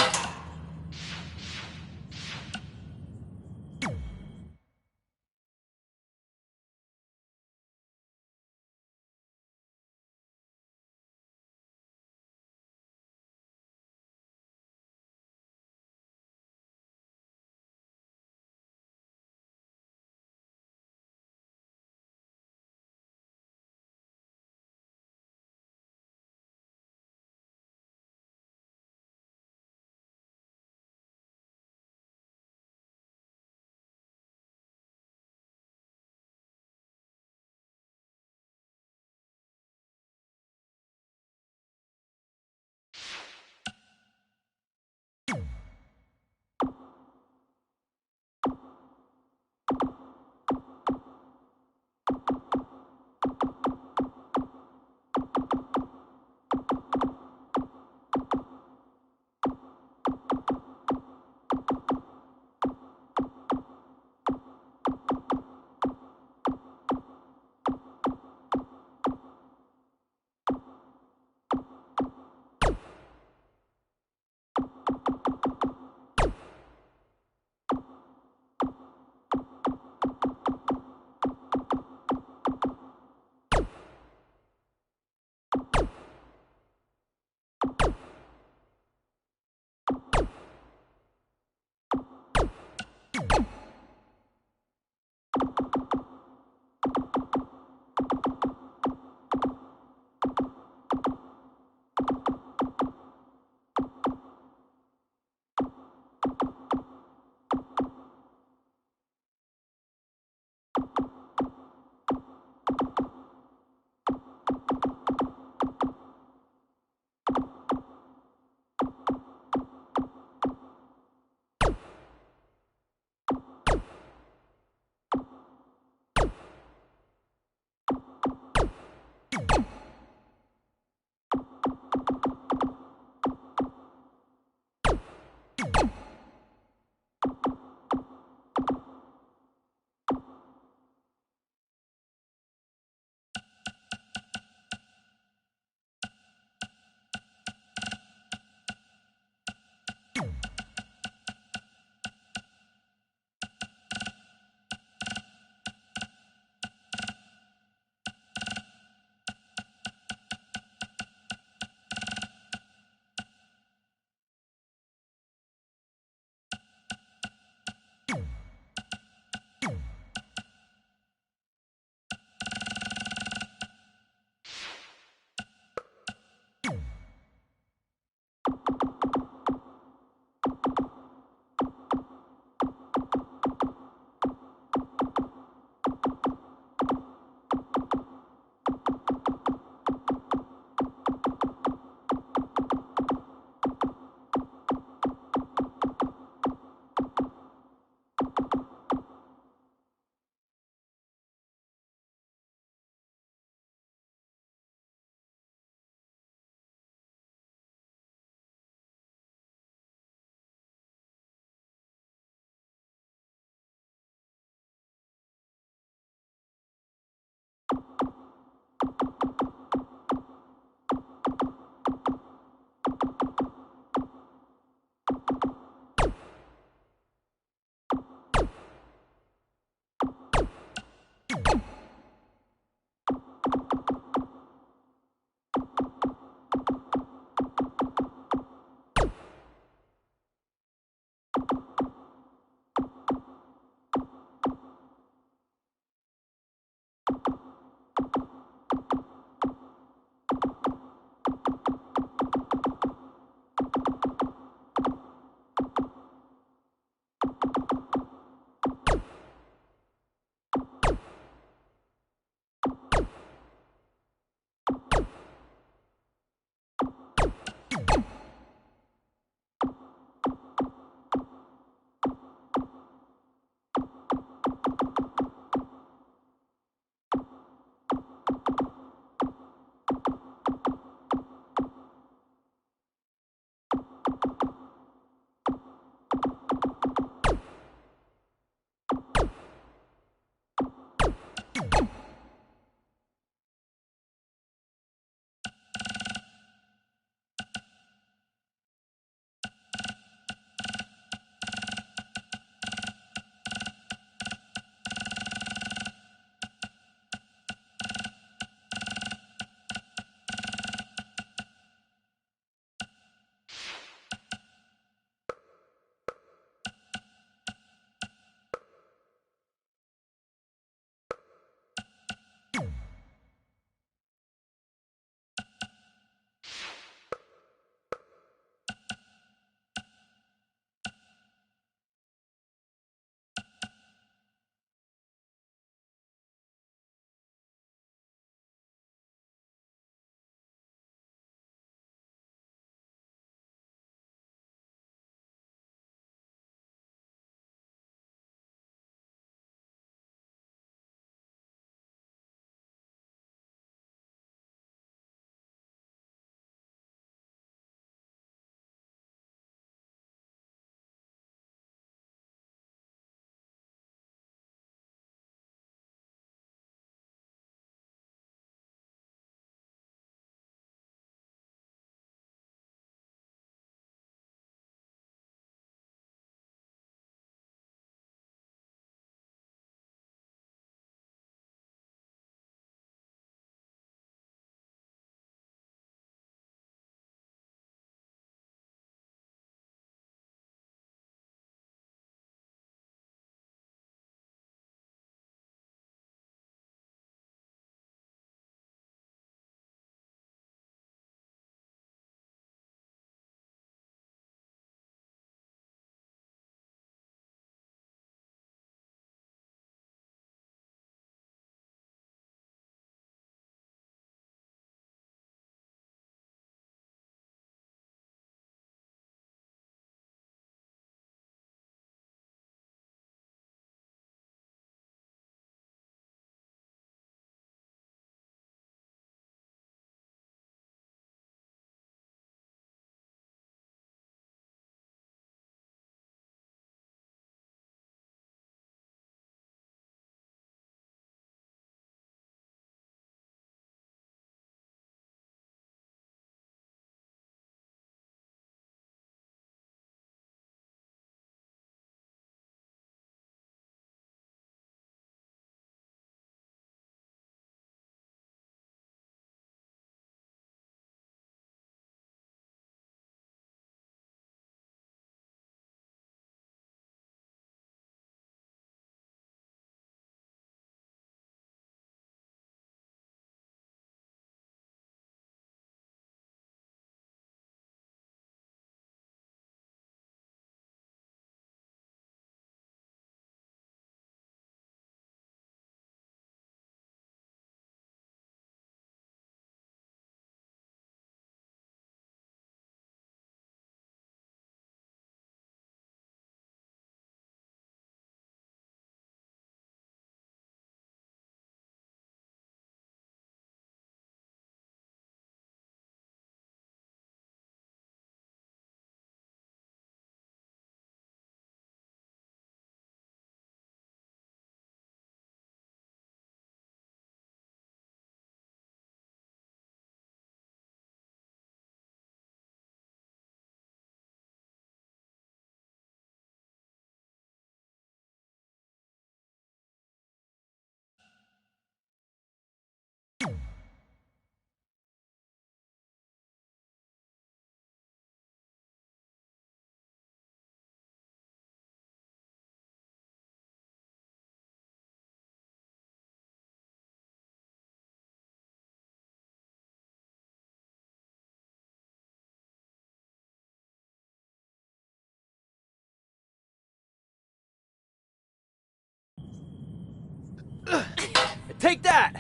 Take that!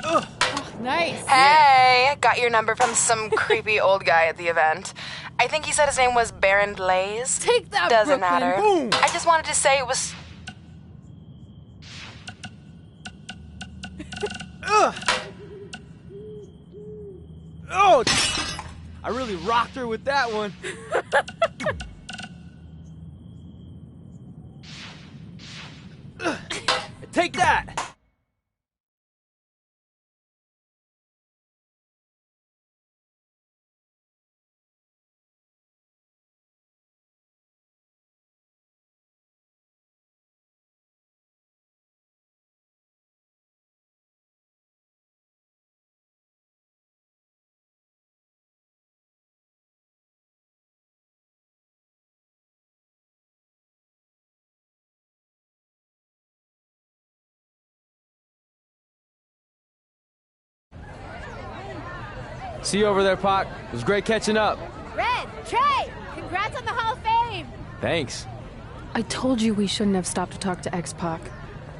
Ugh.
Nice.
Hey, got your number from some creepy old guy at the event. I think he said his name was Baron Blaze.
Take that,
Doesn't
Brooklyn.
matter.
Boom.
I just wanted to say it was...
Ugh. Oh! I really rocked her with that one. Ugh. Take that! See you over there, Pac. It was great catching up.
Red, Trey, congrats on the Hall of Fame.
Thanks.
I told you we shouldn't have stopped to talk to X-Pac.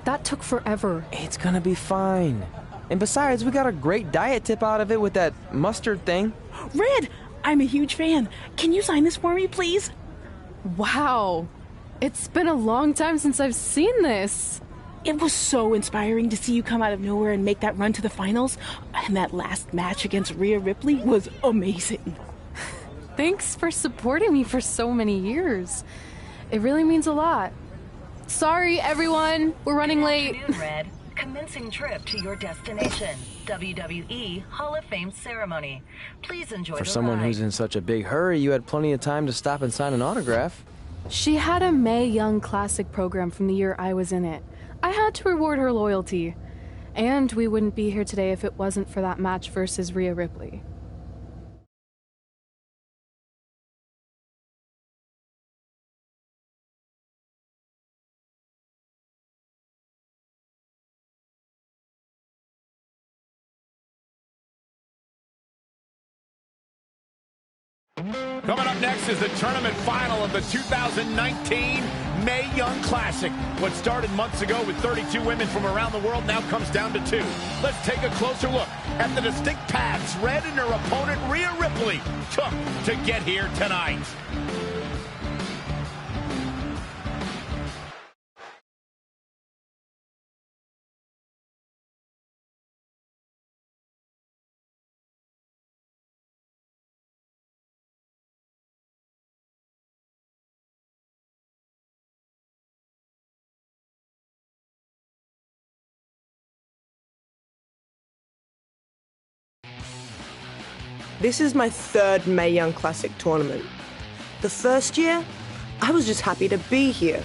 That took forever.
It's gonna be fine. And besides, we got a great diet tip out of it with that mustard thing.
Red, I'm a huge fan. Can you sign this for me, please?
Wow. It's been a long time since I've seen this.
It was so inspiring to see you come out of nowhere and make that run to the finals. And that last match against Rhea Ripley was amazing.
Thanks for supporting me for so many years. It really means a lot. Sorry, everyone. We're running late.
Good afternoon, Red. Commencing trip to your destination. WWE Hall of Fame ceremony. Please enjoy
For
the
someone
ride.
who's in such a big hurry, you had plenty of time to stop and sign an autograph.
She had a Mae Young Classic program from the year I was in it. I had to reward her loyalty. And we wouldn't be here today if it wasn't for that match versus Rhea Ripley.
Coming up next is the tournament final of the 2019 Mae Young Classic. What started months ago with 32 women from around the world now comes down to 2. Let's take a closer look at the distinct paths Red and her opponent Rhea Ripley took to get here tonight.
This is my third Mae Young Classic tournament. The first year, I was just happy to be here.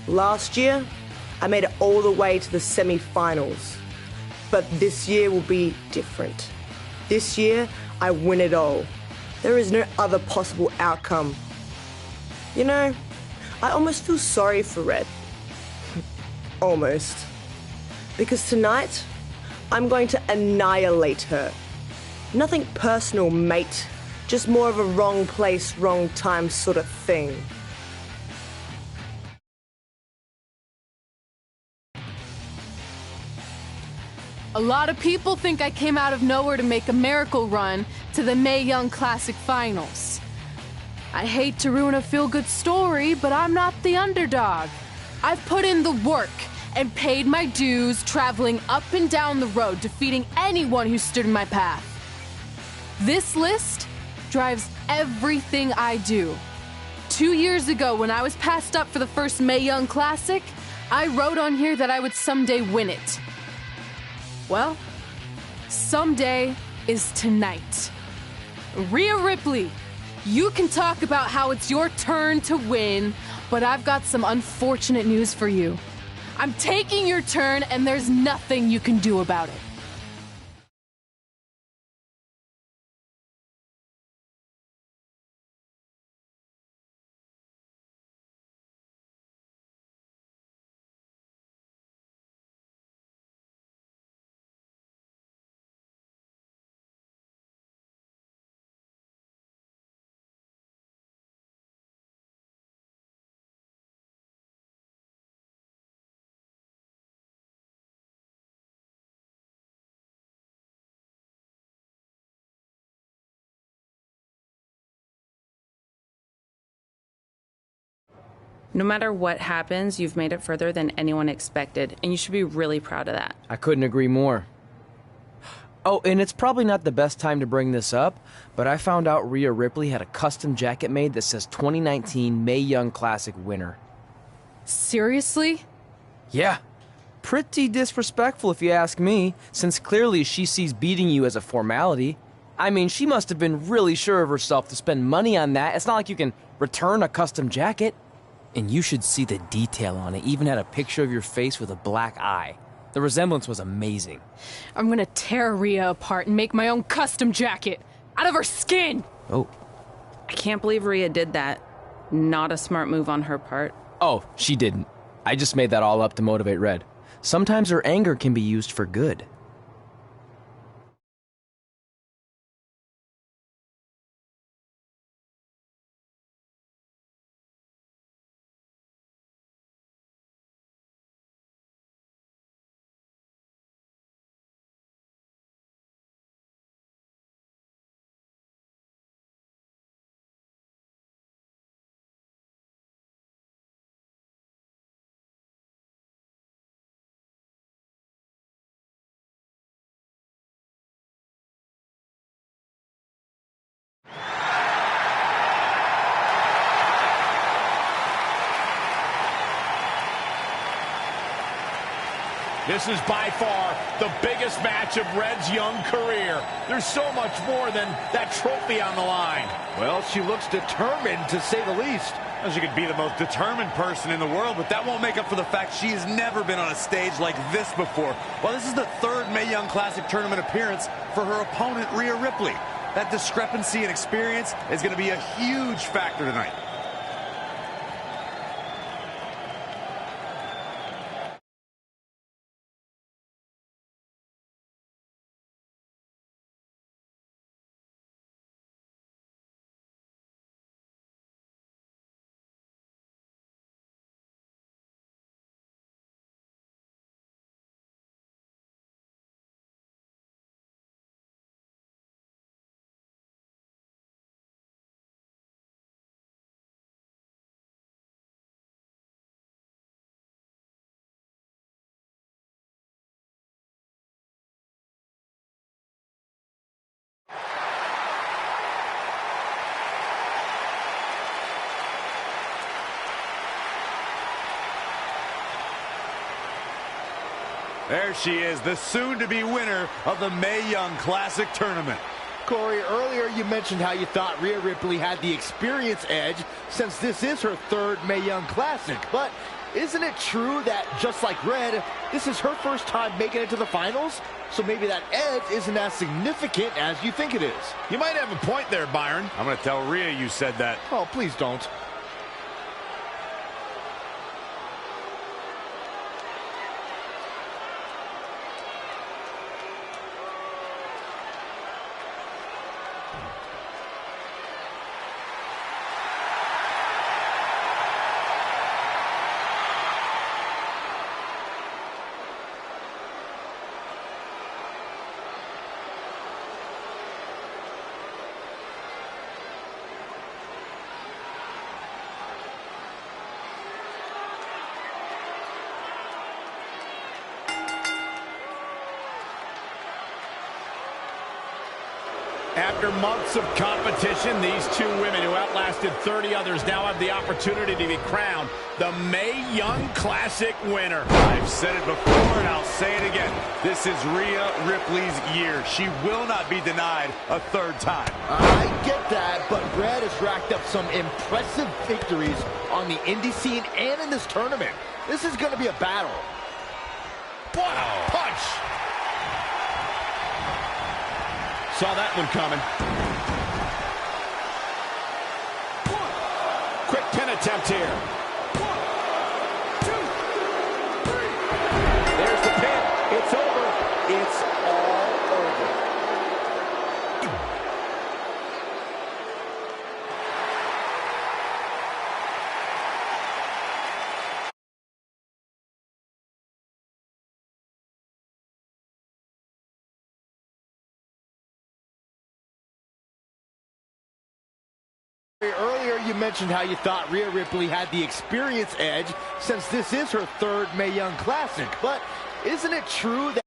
Last year, I made it all the way to the semi-finals. But this year will be different. This year, I win it all. There is no other possible outcome. You know, I almost feel sorry for Red. Almost. Because tonight, I'm going to annihilate her. Nothing personal, mate. Just more of a wrong place, wrong time sort of thing.
A lot of people think I came out of nowhere to make a miracle run to the Mae Young Classic Finals. I hate to ruin a feel-good story, but I'm not the underdog. I've put in the work and paid my dues traveling up and down the road, defeating anyone who stood in my path. This list drives everything I do. 2 years ago, when I was passed up for the first Mae Young Classic, I wrote on here that I would someday win it. Well, someday is tonight. Rhea Ripley, you can talk about how it's your turn to win, but I've got some unfortunate news for you. I'm taking your turn, and there's nothing you can do about it.
No matter what happens, you've made it further than anyone expected, and you should be really proud of that.
I couldn't agree more. Oh, and it's probably not the best time to bring this up, but I found out Rhea Ripley had a custom jacket made that says 2019 Mae Young Classic winner.
Seriously?
Yeah. Pretty disrespectful if you ask me, since clearly she sees beating you as a formality. I mean, she must have been really sure of herself to spend money on that. It's not like you can return a custom jacket. And you should see the detail on it. Even had a picture of your face with a black eye. The resemblance was amazing.
I'm gonna tear Rhea apart and make my own custom jacket out of her skin.
Oh.
I can't believe Rhea did that. Not a smart move on her part.
Oh, she didn't. I just made that all up to motivate Red. Sometimes her anger can be used for good.
This is by far the biggest match of Red's young career. There's so much more than that trophy on the line.
Well, she looks determined, to say the least.
Well, she could be the most determined person in the world, but that won't make up for the fact she has never been on a stage like this before. Well, this is the third Mae Young Classic tournament appearance for her opponent, Rhea Ripley. That discrepancy in experience is going to be a huge factor tonight. There she is, the soon-to-be winner of the Mae Young Classic Tournament.
Corey, earlier you mentioned how you thought Rhea Ripley had the experience edge since this is her third Mae Young Classic. But isn't it true that, just like Red, this is her first time making it to the finals? So maybe that edge isn't as significant as you think it is.
You might have a point there, Byron. I'm going to tell Rhea you said that.
Oh, please don't.
After months of competition, these two women who outlasted 30 others now have the opportunity to be crowned the Mae Young Classic winner.
I've said it before and I'll say it again. This is Rhea Ripley's year. She will not be denied a third time.
I get that, but Red has racked up some impressive victories on the indie scene and in this tournament. This is going to be a battle.
What a punch! Saw that one coming. Quick pin attempt here. 1, 2, 3. There's the pin. It's over. It's all over.
Earlier, you mentioned how you thought Rhea Ripley had the experience edge since this is her third Mae Young Classic. But isn't it true that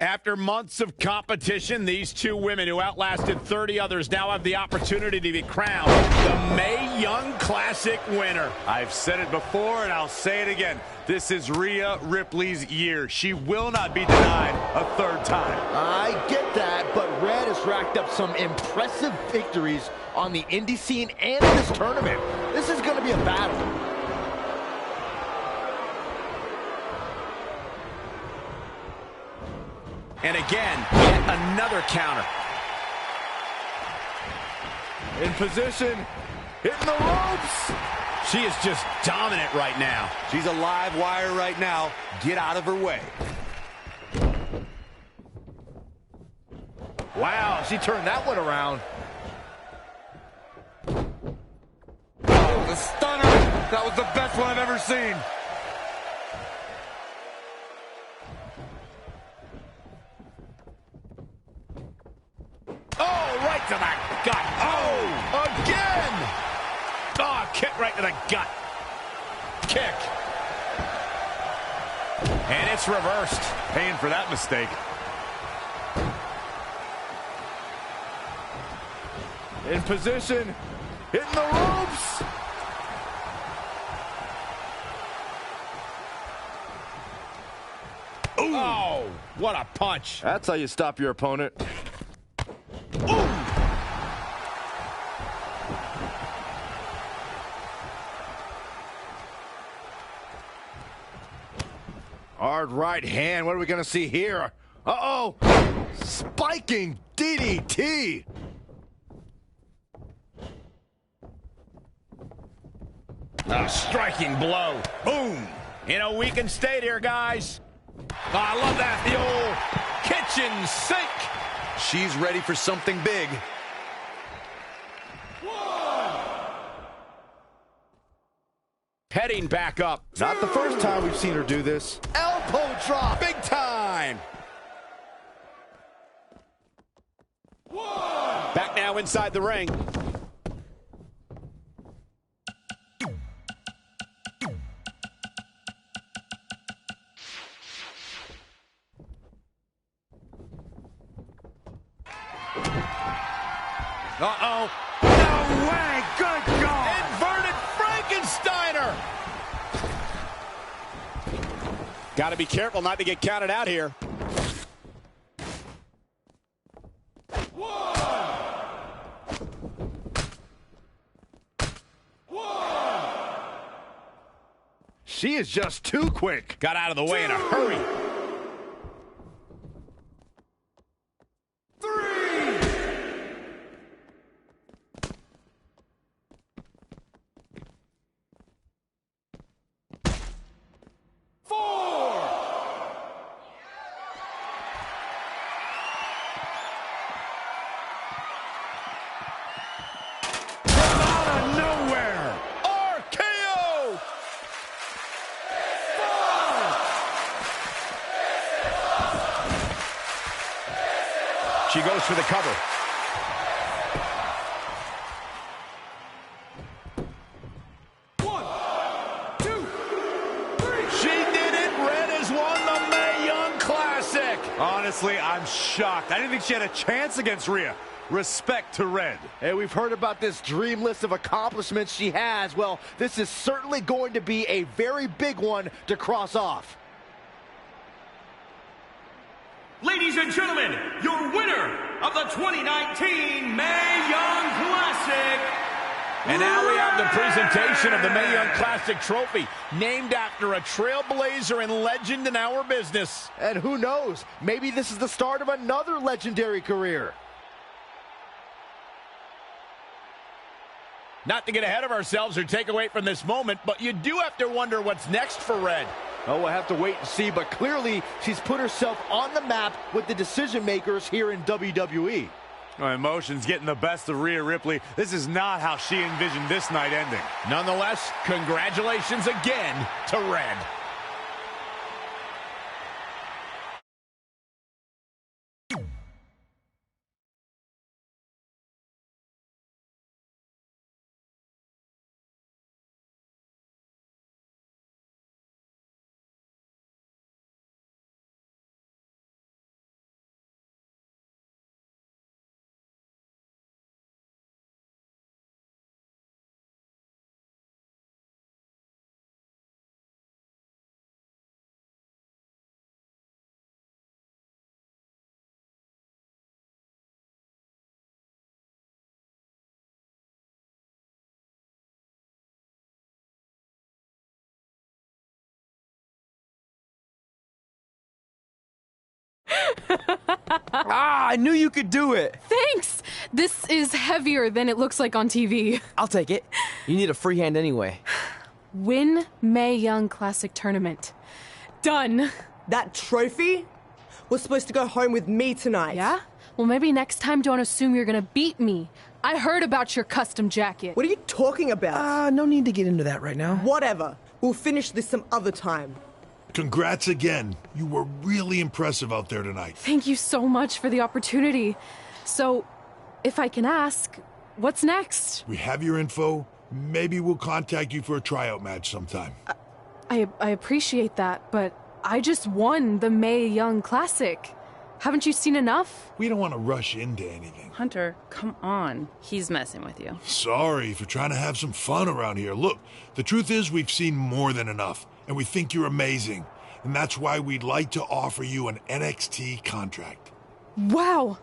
after months of competition, these two women who outlasted 30 others now have the opportunity to be crowned the Mae Young Classic winner.
I've said it before, and I'll say it again. This is Rhea Ripley's year. She will not be denied a third time.
I get that, but Red has racked up some impressive victories on the indie scene and in this tournament. This is going to be a battle.
And again, yet another counter.
In position, hitting the ropes.
She is just dominant right now.
She's a live wire right now. Get out of her way.
Wow, she turned that one around.
Oh, the stunner. That was the best one I've ever seen.
Oh, right to the gut. Oh, again. Oh, kick right to the gut. Kick. And it's reversed.
Paying for that mistake.
In position, hitting the ropes.
Ooh. Oh, what a punch.
That's how you stop your opponent.
Hard right hand. What are we going to see here? Uh-oh. Spiking DDT.
A striking blow. Boom. In a weakened state here, guys. Oh, I love that. The old kitchen sink.
She's ready for something big.
Heading back up.
Not the first time we've seen her do this. Elbow drop.
Big time. Back now inside the ring. Uh-oh.
No way. Good God.
Inverted Frankensteiner. Got to be careful not to get counted out here.
She is just too quick.
Got out of the way in a hurry. She goes for the cover.
One, two, three. She did it. Red has won the Mae Young Classic. Honestly, I'm shocked. I didn't think she had a chance against Rhea. Respect to Red.
Hey, we've heard about this dream list of accomplishments she has. Well, this is certainly going to be a very big one to cross off.
Ladies ladies and gentlemen, your winner of the 2019 Mae Young Classic.
And now we have the presentation of the Mae Young Classic trophy, named after a trailblazer and legend in our business.
And who knows, maybe this is the start of another legendary career.
Not to get ahead of ourselves or take away from this moment, but you do have to wonder what's next for Red.
Oh, we'll have to wait and see, but clearly she's put herself on the map with the decision makers here in WWE.
Oh, emotions getting the best of Rhea Ripley. This is not how she envisioned this night ending.
Nonetheless, congratulations again to Red.
I knew you could do it.
Thanks! This is heavier than it looks like on TV.
I'll take it. You need a free hand anyway.
Win Mae Young Classic Tournament. Done.
That trophy was supposed to go home with me tonight.
Yeah? Well, maybe next time don't assume you're gonna beat me. I heard about your custom jacket.
What are you talking about?
No need to get into that right now.
Whatever. We'll finish this some other time.
Congrats again. You were really impressive out there tonight.
Thank you so much for the opportunity. So, if I can ask, what's next?
We have your info. Maybe we'll contact you for a tryout match sometime.
I appreciate that, but I just won the Mae Young Classic. Haven't you seen enough?
We don't want to rush into anything.
Hunter, come on. He's messing with you.
Sorry for trying to have some fun around here. Look, the truth is we've seen more than enough, and we think you're amazing. And that's why we'd like to offer you an NXT contract.
Wow.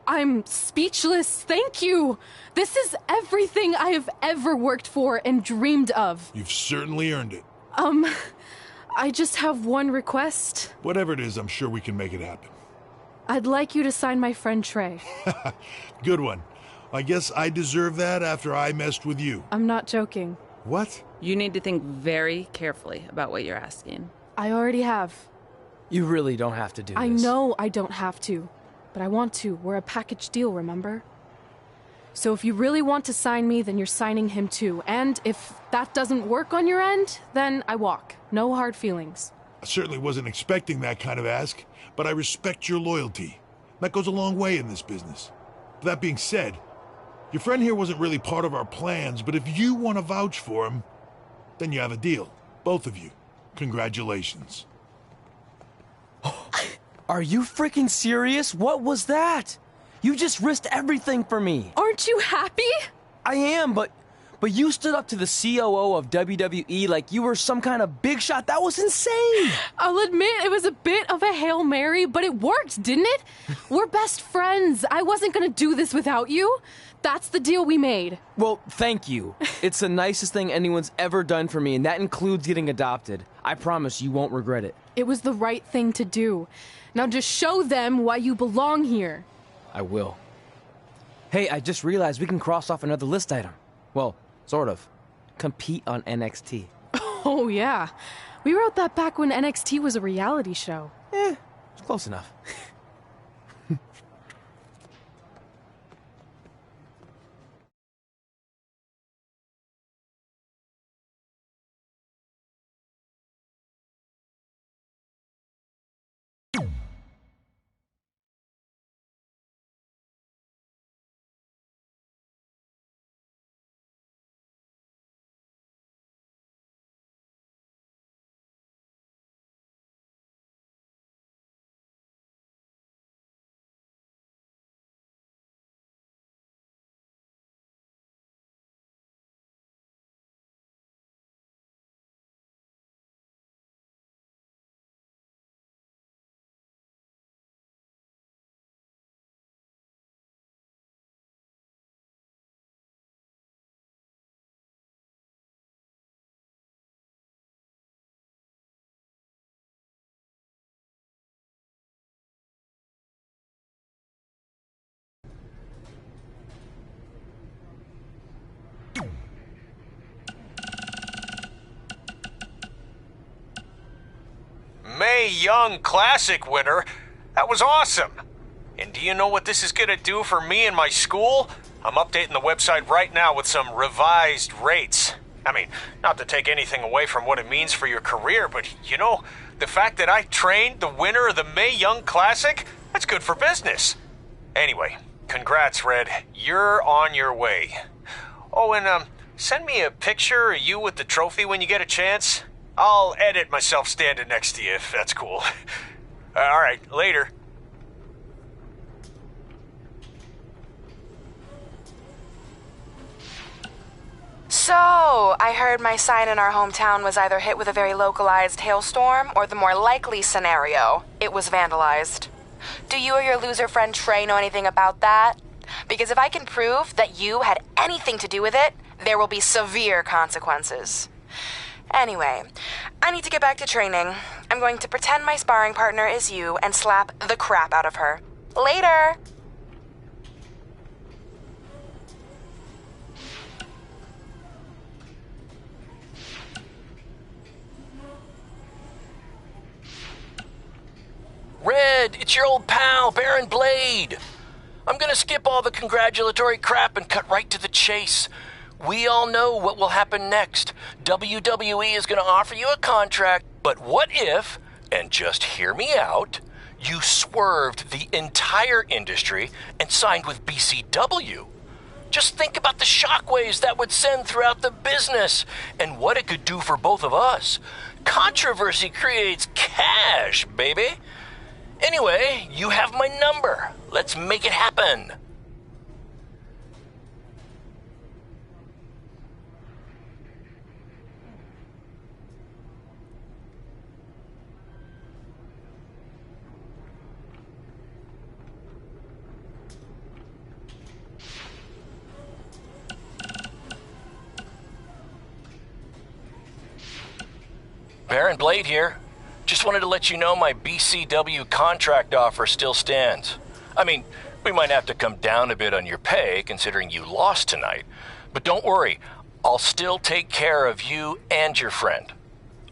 I'm speechless. Thank you. This is everything I have ever worked for and dreamed of.
You've certainly earned it.
I just have one request.
Whatever it is, I'm sure we can make it happen.
I'd like you to sign my friend Trey.
Good one. I guess I deserve that after I messed with you.
I'm not joking.
What?
You need to think very carefully about what you're asking.
I already have.
You really don't have to do this.
I know I don't have to, but I want to. We're a package deal, remember? So if you really want to sign me, then you're signing him too. And if that doesn't work on your end, then I walk. No hard feelings.
I certainly wasn't expecting that kind of ask, but I respect your loyalty. That goes a long way in this business. That being said, your friend here wasn't really part of our plans, but if you want to vouch for him, then you have a deal. Both of you. Congratulations.
Are you freaking serious? What was that? You just risked everything for me.
Aren't you happy?
I am, but you stood up to the COO of WWE like you were some kind of big shot. That was insane.
I'll admit it was a bit of a Hail Mary, but it worked, didn't it? We're best friends. I wasn't gonna do this without you. That's the deal we made.
Well, thank you. It's the nicest thing anyone's ever done for me, and that includes getting adopted. I promise you won't regret it.
It was the right thing to do. Now just show them why you belong here.
I will. Hey, I just realized we can cross off another list item. Well, sort of. Compete on NXT.
Oh, yeah. We wrote that back when NXT was a reality show.
It's close enough.
Mae Young Classic winner. That was awesome. And do you know what this is going to do for me and my school? I'm updating the website right now with some revised rates. I mean, not to take anything away from what it means for your career, but you know, the fact that I trained the winner of the Mae Young Classic, that's good for business. Anyway, congrats, Red. You're on your way. Oh, and send me a picture of you with the trophy when you get a chance. I'll edit myself standing next to you if that's cool. All right, later.
So, I heard my sign in our hometown was either hit with a very localized hailstorm, or the more likely scenario, it was vandalized. Do you or your loser friend Trey know anything about that? Because if I can prove that you had anything to do with it, there will be severe consequences. Anyway, I need to get back to training. I'm going to pretend my sparring partner is you and slap the crap out of her. Later!
Red, it's your old pal, Baron Blade. I'm gonna skip all the congratulatory crap and cut right to the chase. We all know what will happen next. WWE is gonna offer you a contract, but what if, and just hear me out, you swerved the entire industry and signed with BCW? Just think about the shockwaves that would send throughout the business and what it could do for both of us. Controversy creates cash, baby. Anyway, you have my number. Let's make it happen. Baron Blade here. Just wanted to let you know my BCW contract offer still stands. I mean, we might have to come down a bit on your pay, considering you lost tonight. But don't worry, I'll still take care of you and your friend.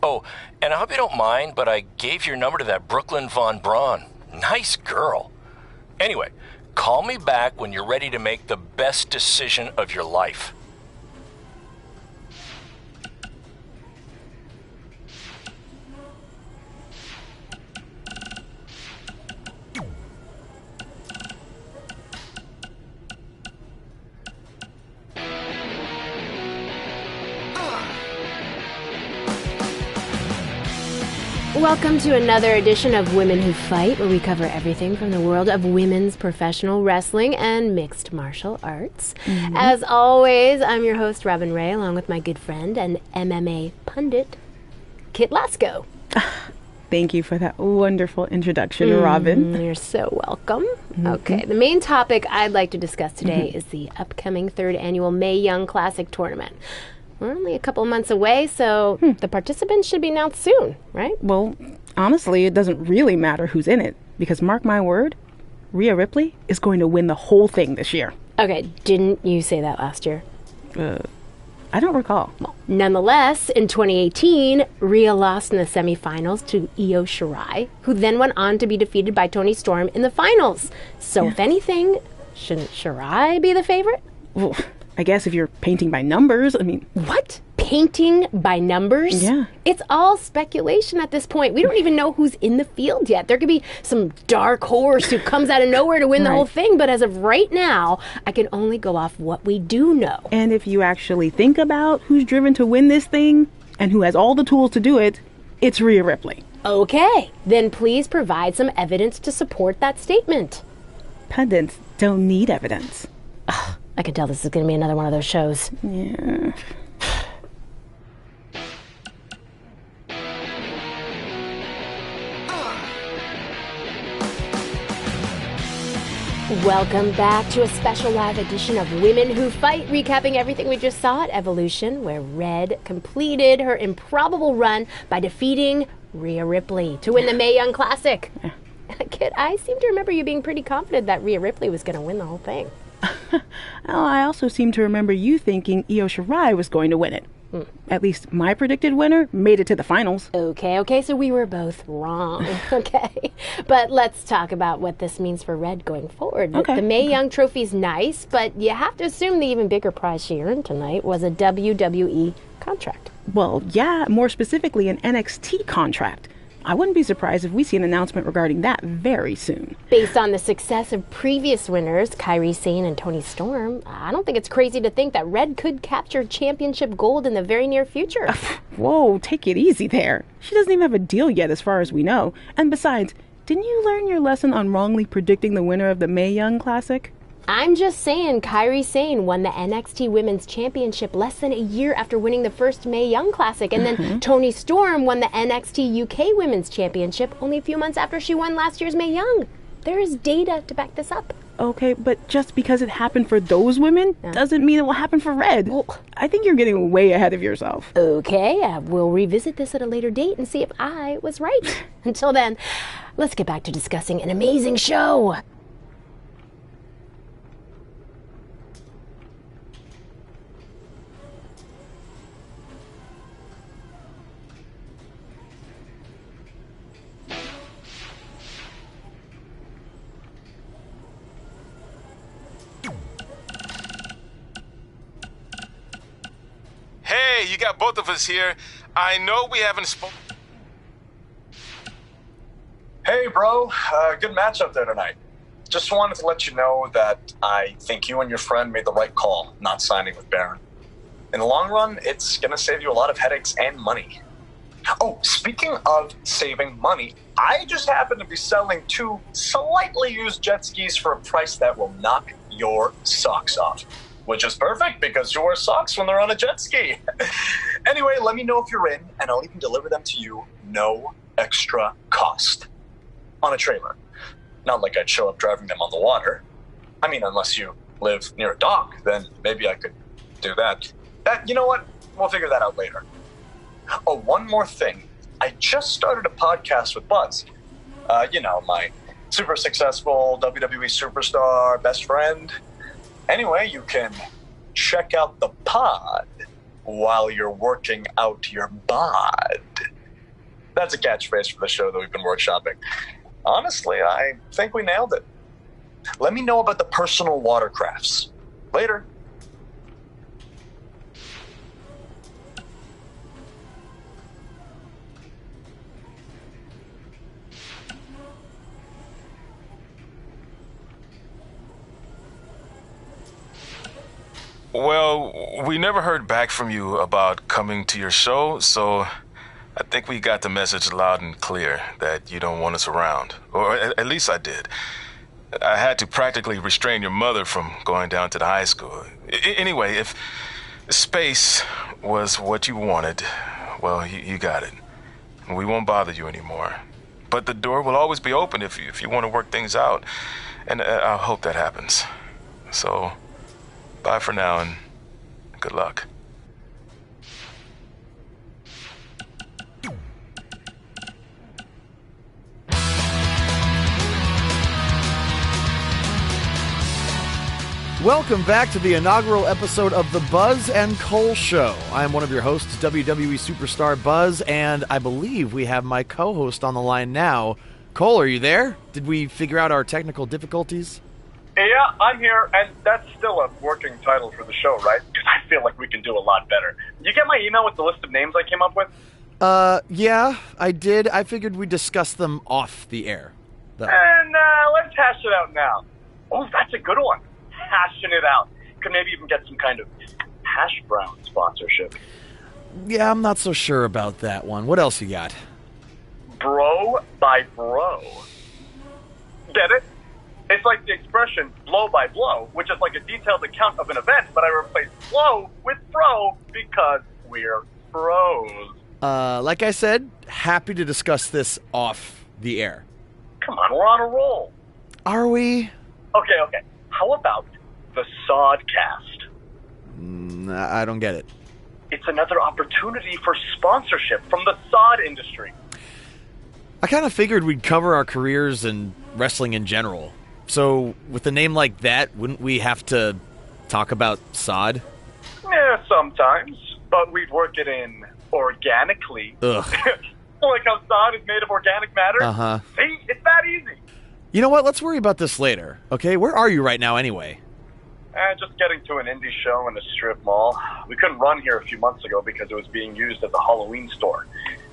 Oh, and I hope you don't mind, but I gave your number to that Brooklyn Von Braun. Nice girl. Anyway, call me back when you're ready to make the best decision of your life.
Welcome to another edition of Women Who Fight, where we cover everything from the world of women's professional wrestling and mixed martial arts. Mm-hmm. As always, I'm your host, Robin Ray, along with my good friend and MMA pundit, Kit Lasko.
Thank you for that wonderful introduction, Robin.
You're so welcome. Mm-hmm. Okay, the main topic I'd like to discuss today is the upcoming 3rd annual Mae Young Classic tournament. We're only a couple months away, so the participants should be announced soon, right?
Well, honestly, it doesn't really matter who's in it, because mark my word, Rhea Ripley is going to win the whole thing this year.
Okay, didn't you say that last year?
I don't recall.
Well, nonetheless, in 2018, Rhea lost in the semifinals to Io Shirai, who then went on to be defeated by Toni Storm in the finals. So if anything, shouldn't Shirai be the favorite?
Well, I guess if you're painting by numbers, I mean...
What? Painting by numbers?
Yeah.
It's all speculation at this point. We don't even know who's in the field yet. There could be some dark horse who comes out of nowhere to win the whole thing, but as of right now, I can only go off what we do know.
And if you actually think about who's driven to win this thing, and who has all the tools to do it, it's Rhea Ripley.
Okay, then please provide some evidence to support that statement.
Pundits don't need evidence.
Ugh. I can tell this is going to be another one of those shows.
Yeah.
Welcome back to a special live edition of Women Who Fight, recapping everything we just saw at Evolution, where Red completed her improbable run by defeating Rhea Ripley to win the Mae Young Classic. Kid, I seem to remember you being pretty confident that Rhea Ripley was going to win the whole thing.
I also seem to remember you thinking Io Shirai was going to win it. At least my predicted winner made it to the finals.
Okay, so we were both wrong. Okay. But let's talk about what this means for Red going forward.
Okay.
The Mae Young Trophy's nice, but you have to assume the even bigger prize she earned tonight was a WWE contract.
Well, yeah, more specifically an NXT contract. I wouldn't be surprised if we see an announcement regarding that very soon.
Based on the success of previous winners, Kairi Sane and Toni Storm, I don't think it's crazy to think that Red could capture championship gold in the very near future.
Whoa, take it easy there. She doesn't even have a deal yet as far as we know. And besides, didn't you learn your lesson on wrongly predicting the winner of the Mae Young Classic?
I'm just saying Kairi Sane won the NXT Women's Championship less than a year after winning the first Mae Young Classic, and then Toni Storm won the NXT UK Women's Championship only a few months after she won last year's Mae Young. There is data to back this up.
Okay, but just because it happened for those women doesn't mean it will happen for Red. Well, I think you're getting way ahead of yourself.
Okay, we'll revisit this at a later date and see if I was right. Until then, let's get back to discussing an amazing show.
Hey, you got both of us here. I know we haven't spoken.
Hey, bro. Good match up there tonight. Just wanted to let you know that I think you and your friend made the right call not signing with Baron. In the long run, it's going to save you a lot of headaches and money. Oh, speaking of saving money, I just happen to be selling 2 slightly used jet skis for a price that will knock your socks off. Which is perfect because you wear socks when they're on a jet ski. Anyway, let me know if you're in, and I'll even deliver them to you, no extra cost. On a trailer. Not like I'd show up driving them on the water. I mean, unless you live near a dock, then maybe I could do that. You know what? We'll figure that out later. Oh, one more thing. I just started a podcast with Buzz. You know, my super successful WWE superstar best friend. Anyway, you can check out the pod while you're working out your bod. That's a catchphrase for the show that we've been workshopping. Honestly, I think we nailed it. Let me know about the personal watercrafts. Later.
Well, we never heard back from you about coming to your show, so I think we got the message loud and clear that you don't want us around. Or at least I did. I had to practically restrain your mother from going down to the high school. Anyway, if space was what you wanted, well, you got it. We won't bother you anymore. But the door will always be open if you want to work things out. And I hope that happens. So, bye for now and good luck.
Welcome back to the inaugural episode of The Buzz and Cole Show. I am one of your hosts, WWE superstar Buzz, and I believe we have my co-host on the line now. Cole, are you there? Did we figure out our technical difficulties?
Yeah, I'm here, and that's still a working title for the show, right? Because I feel like we can do a lot better. You get my email with the list of names I came up with?
Yeah, I did. I figured we'd discuss them off the air, though.
And let's hash it out now. Oh, that's a good one. Hashing it out. Could maybe even get some kind of hash brown sponsorship.
Yeah, I'm not so sure about that one. What else you got?
Bro by bro. Get it? It's like the expression blow by blow, which is like a detailed account of an event, but I replaced blow with bro because we're bros.
Like I said, happy to discuss this off the air.
Come on, we're on a roll.
Are we?
Okay. How about the Sodcast?
I don't get it.
It's another opportunity for sponsorship from the sod industry.
I kind of figured we'd cover our careers and wrestling in general. So, with a name like that, wouldn't we have to talk about sod?
Yeah, sometimes. but we'd work it in organically.
Ugh.
Like how sod is made of organic matter.
Uh-huh.
See, it's that easy.
You know what? Let's worry about this later, okay? Where are you right now anyway?
Just getting to an indie show in a strip mall. We couldn't run here a few months ago because it was being used as a Halloween store.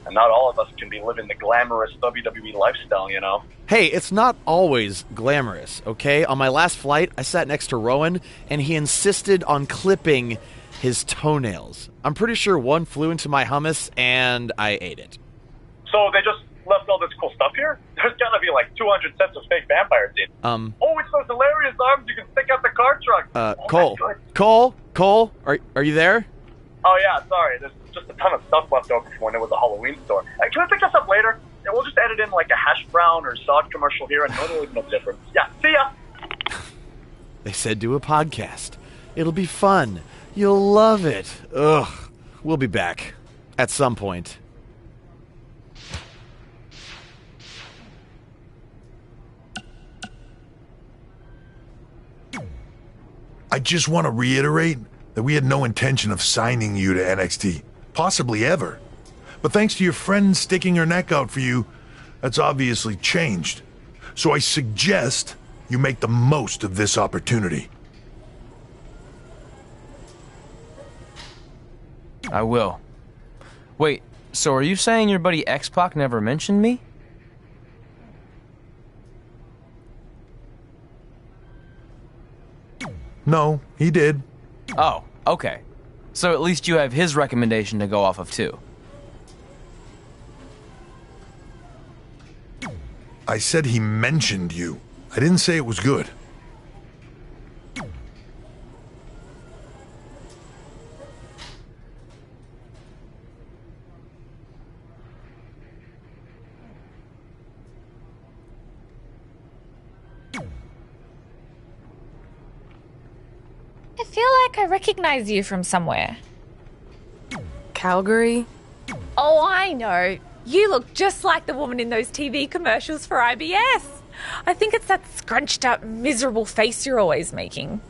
And not all of us can be living the glamorous WWE lifestyle, you know?
Hey, it's not always glamorous, okay? On my last flight, I sat next to Rowan, and he insisted on clipping his toenails. I'm pretty sure one flew into my hummus, and I ate it.
So they just left all this cool stuff here? There's gotta be like 200 sets of fake vampire teeth. Oh, it's those hilarious arms you can stick out the car trunk.
Cole, are you there?
Oh yeah, sorry. There's just a ton of stuff left over from when it was a Halloween store. Can I pick this up later? Yeah, we'll just edit in like a hash brown or sod commercial here and it'll make no difference. Yeah, see ya!
They said do a podcast. It'll be fun. You'll love it. Ugh. We'll be back. At some point.
I just want to reiterate that we had no intention of signing you to NXT. Possibly ever. But thanks to your friend sticking her neck out for you, that's obviously changed. So I suggest you make the most of this opportunity.
I will. Wait, so are you saying your buddy X-Pac never mentioned me?
No, he did.
Oh, okay. So at least you have his recommendation to go off of too.
I said he mentioned you. I didn't say it was good.
I feel like I recognize you from somewhere.
Calgary?
Oh, I know. You look just like the woman in those TV commercials for IBS. I think it's that scrunched up, miserable face you're always making.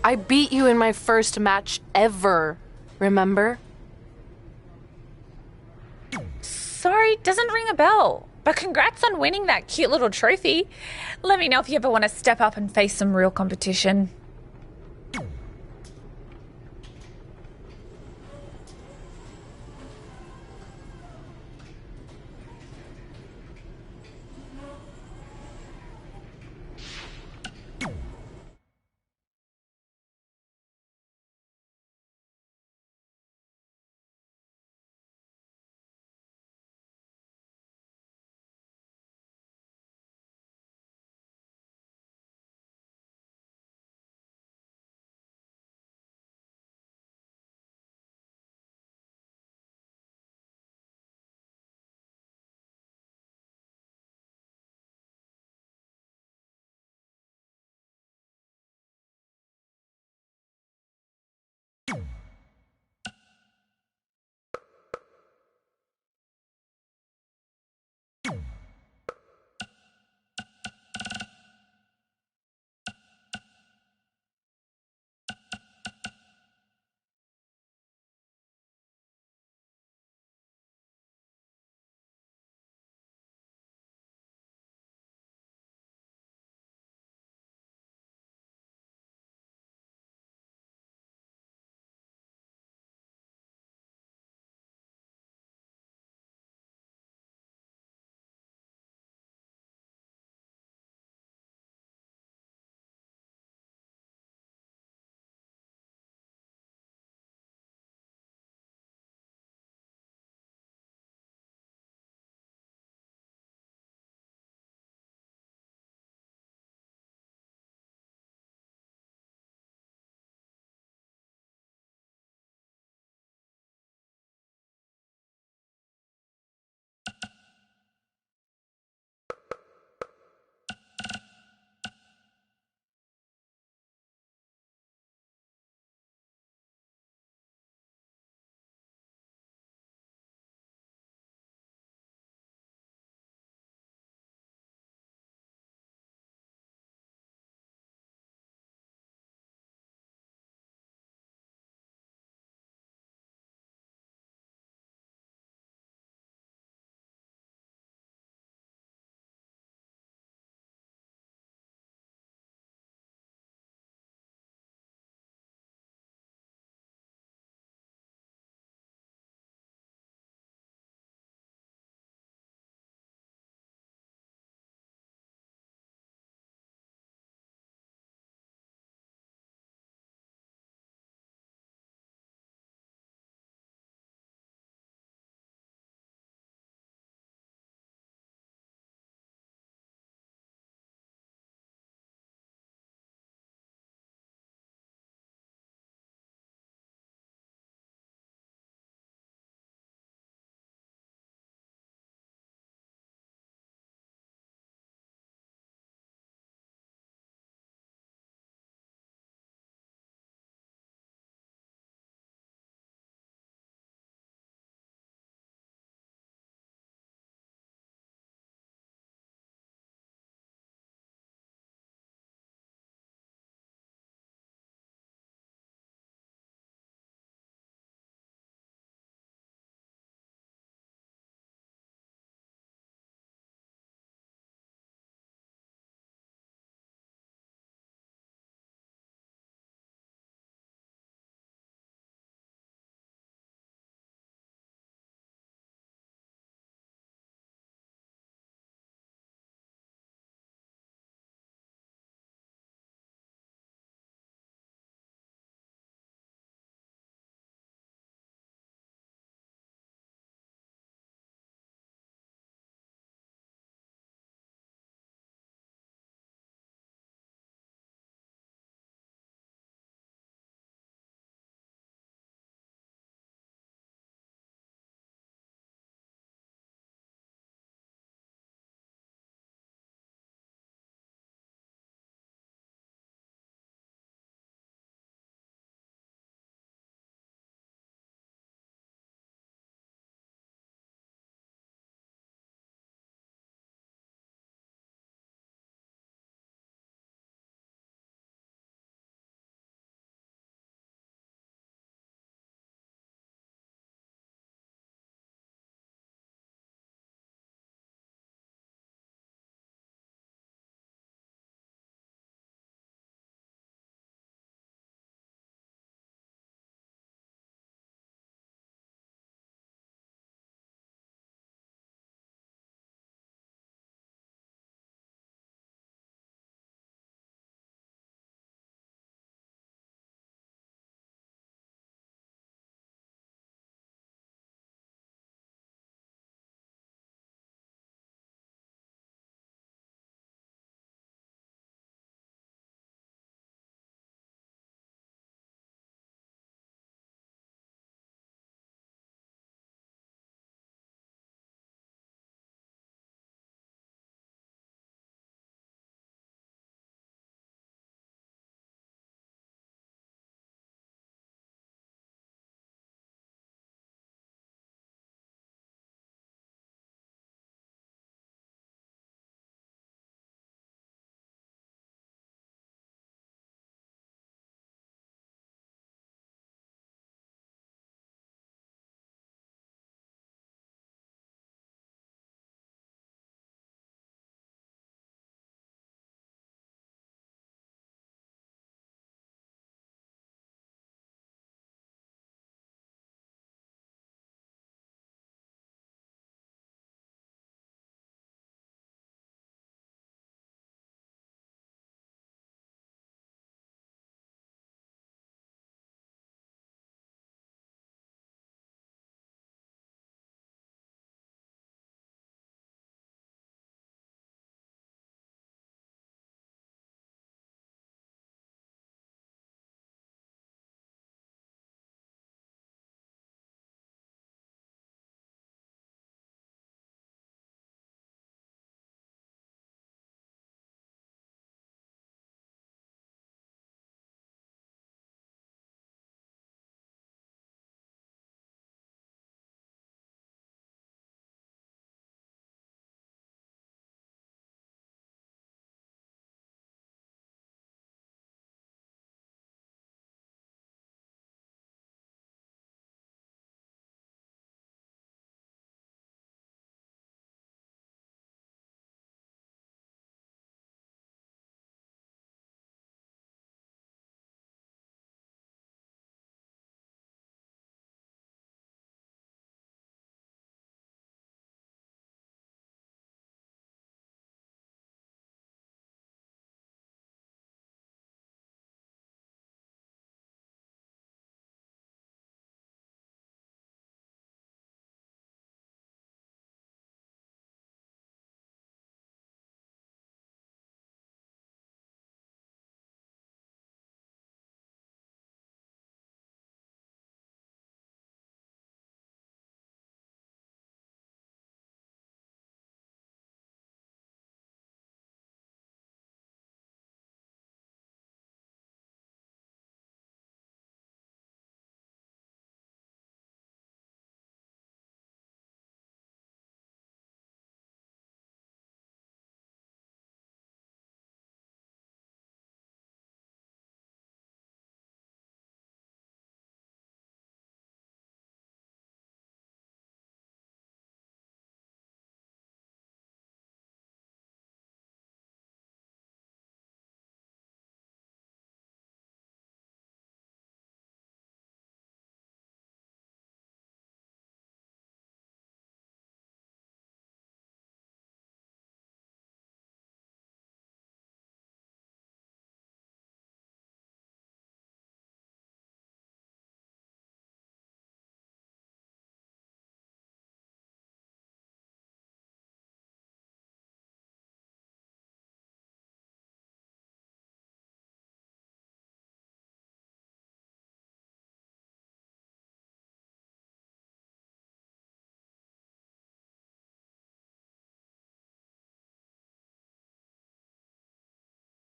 I beat you in my first match ever, remember?
Sorry, doesn't ring a bell. But congrats on winning that cute little trophy. Let me know if you ever want to step up and face some real competition.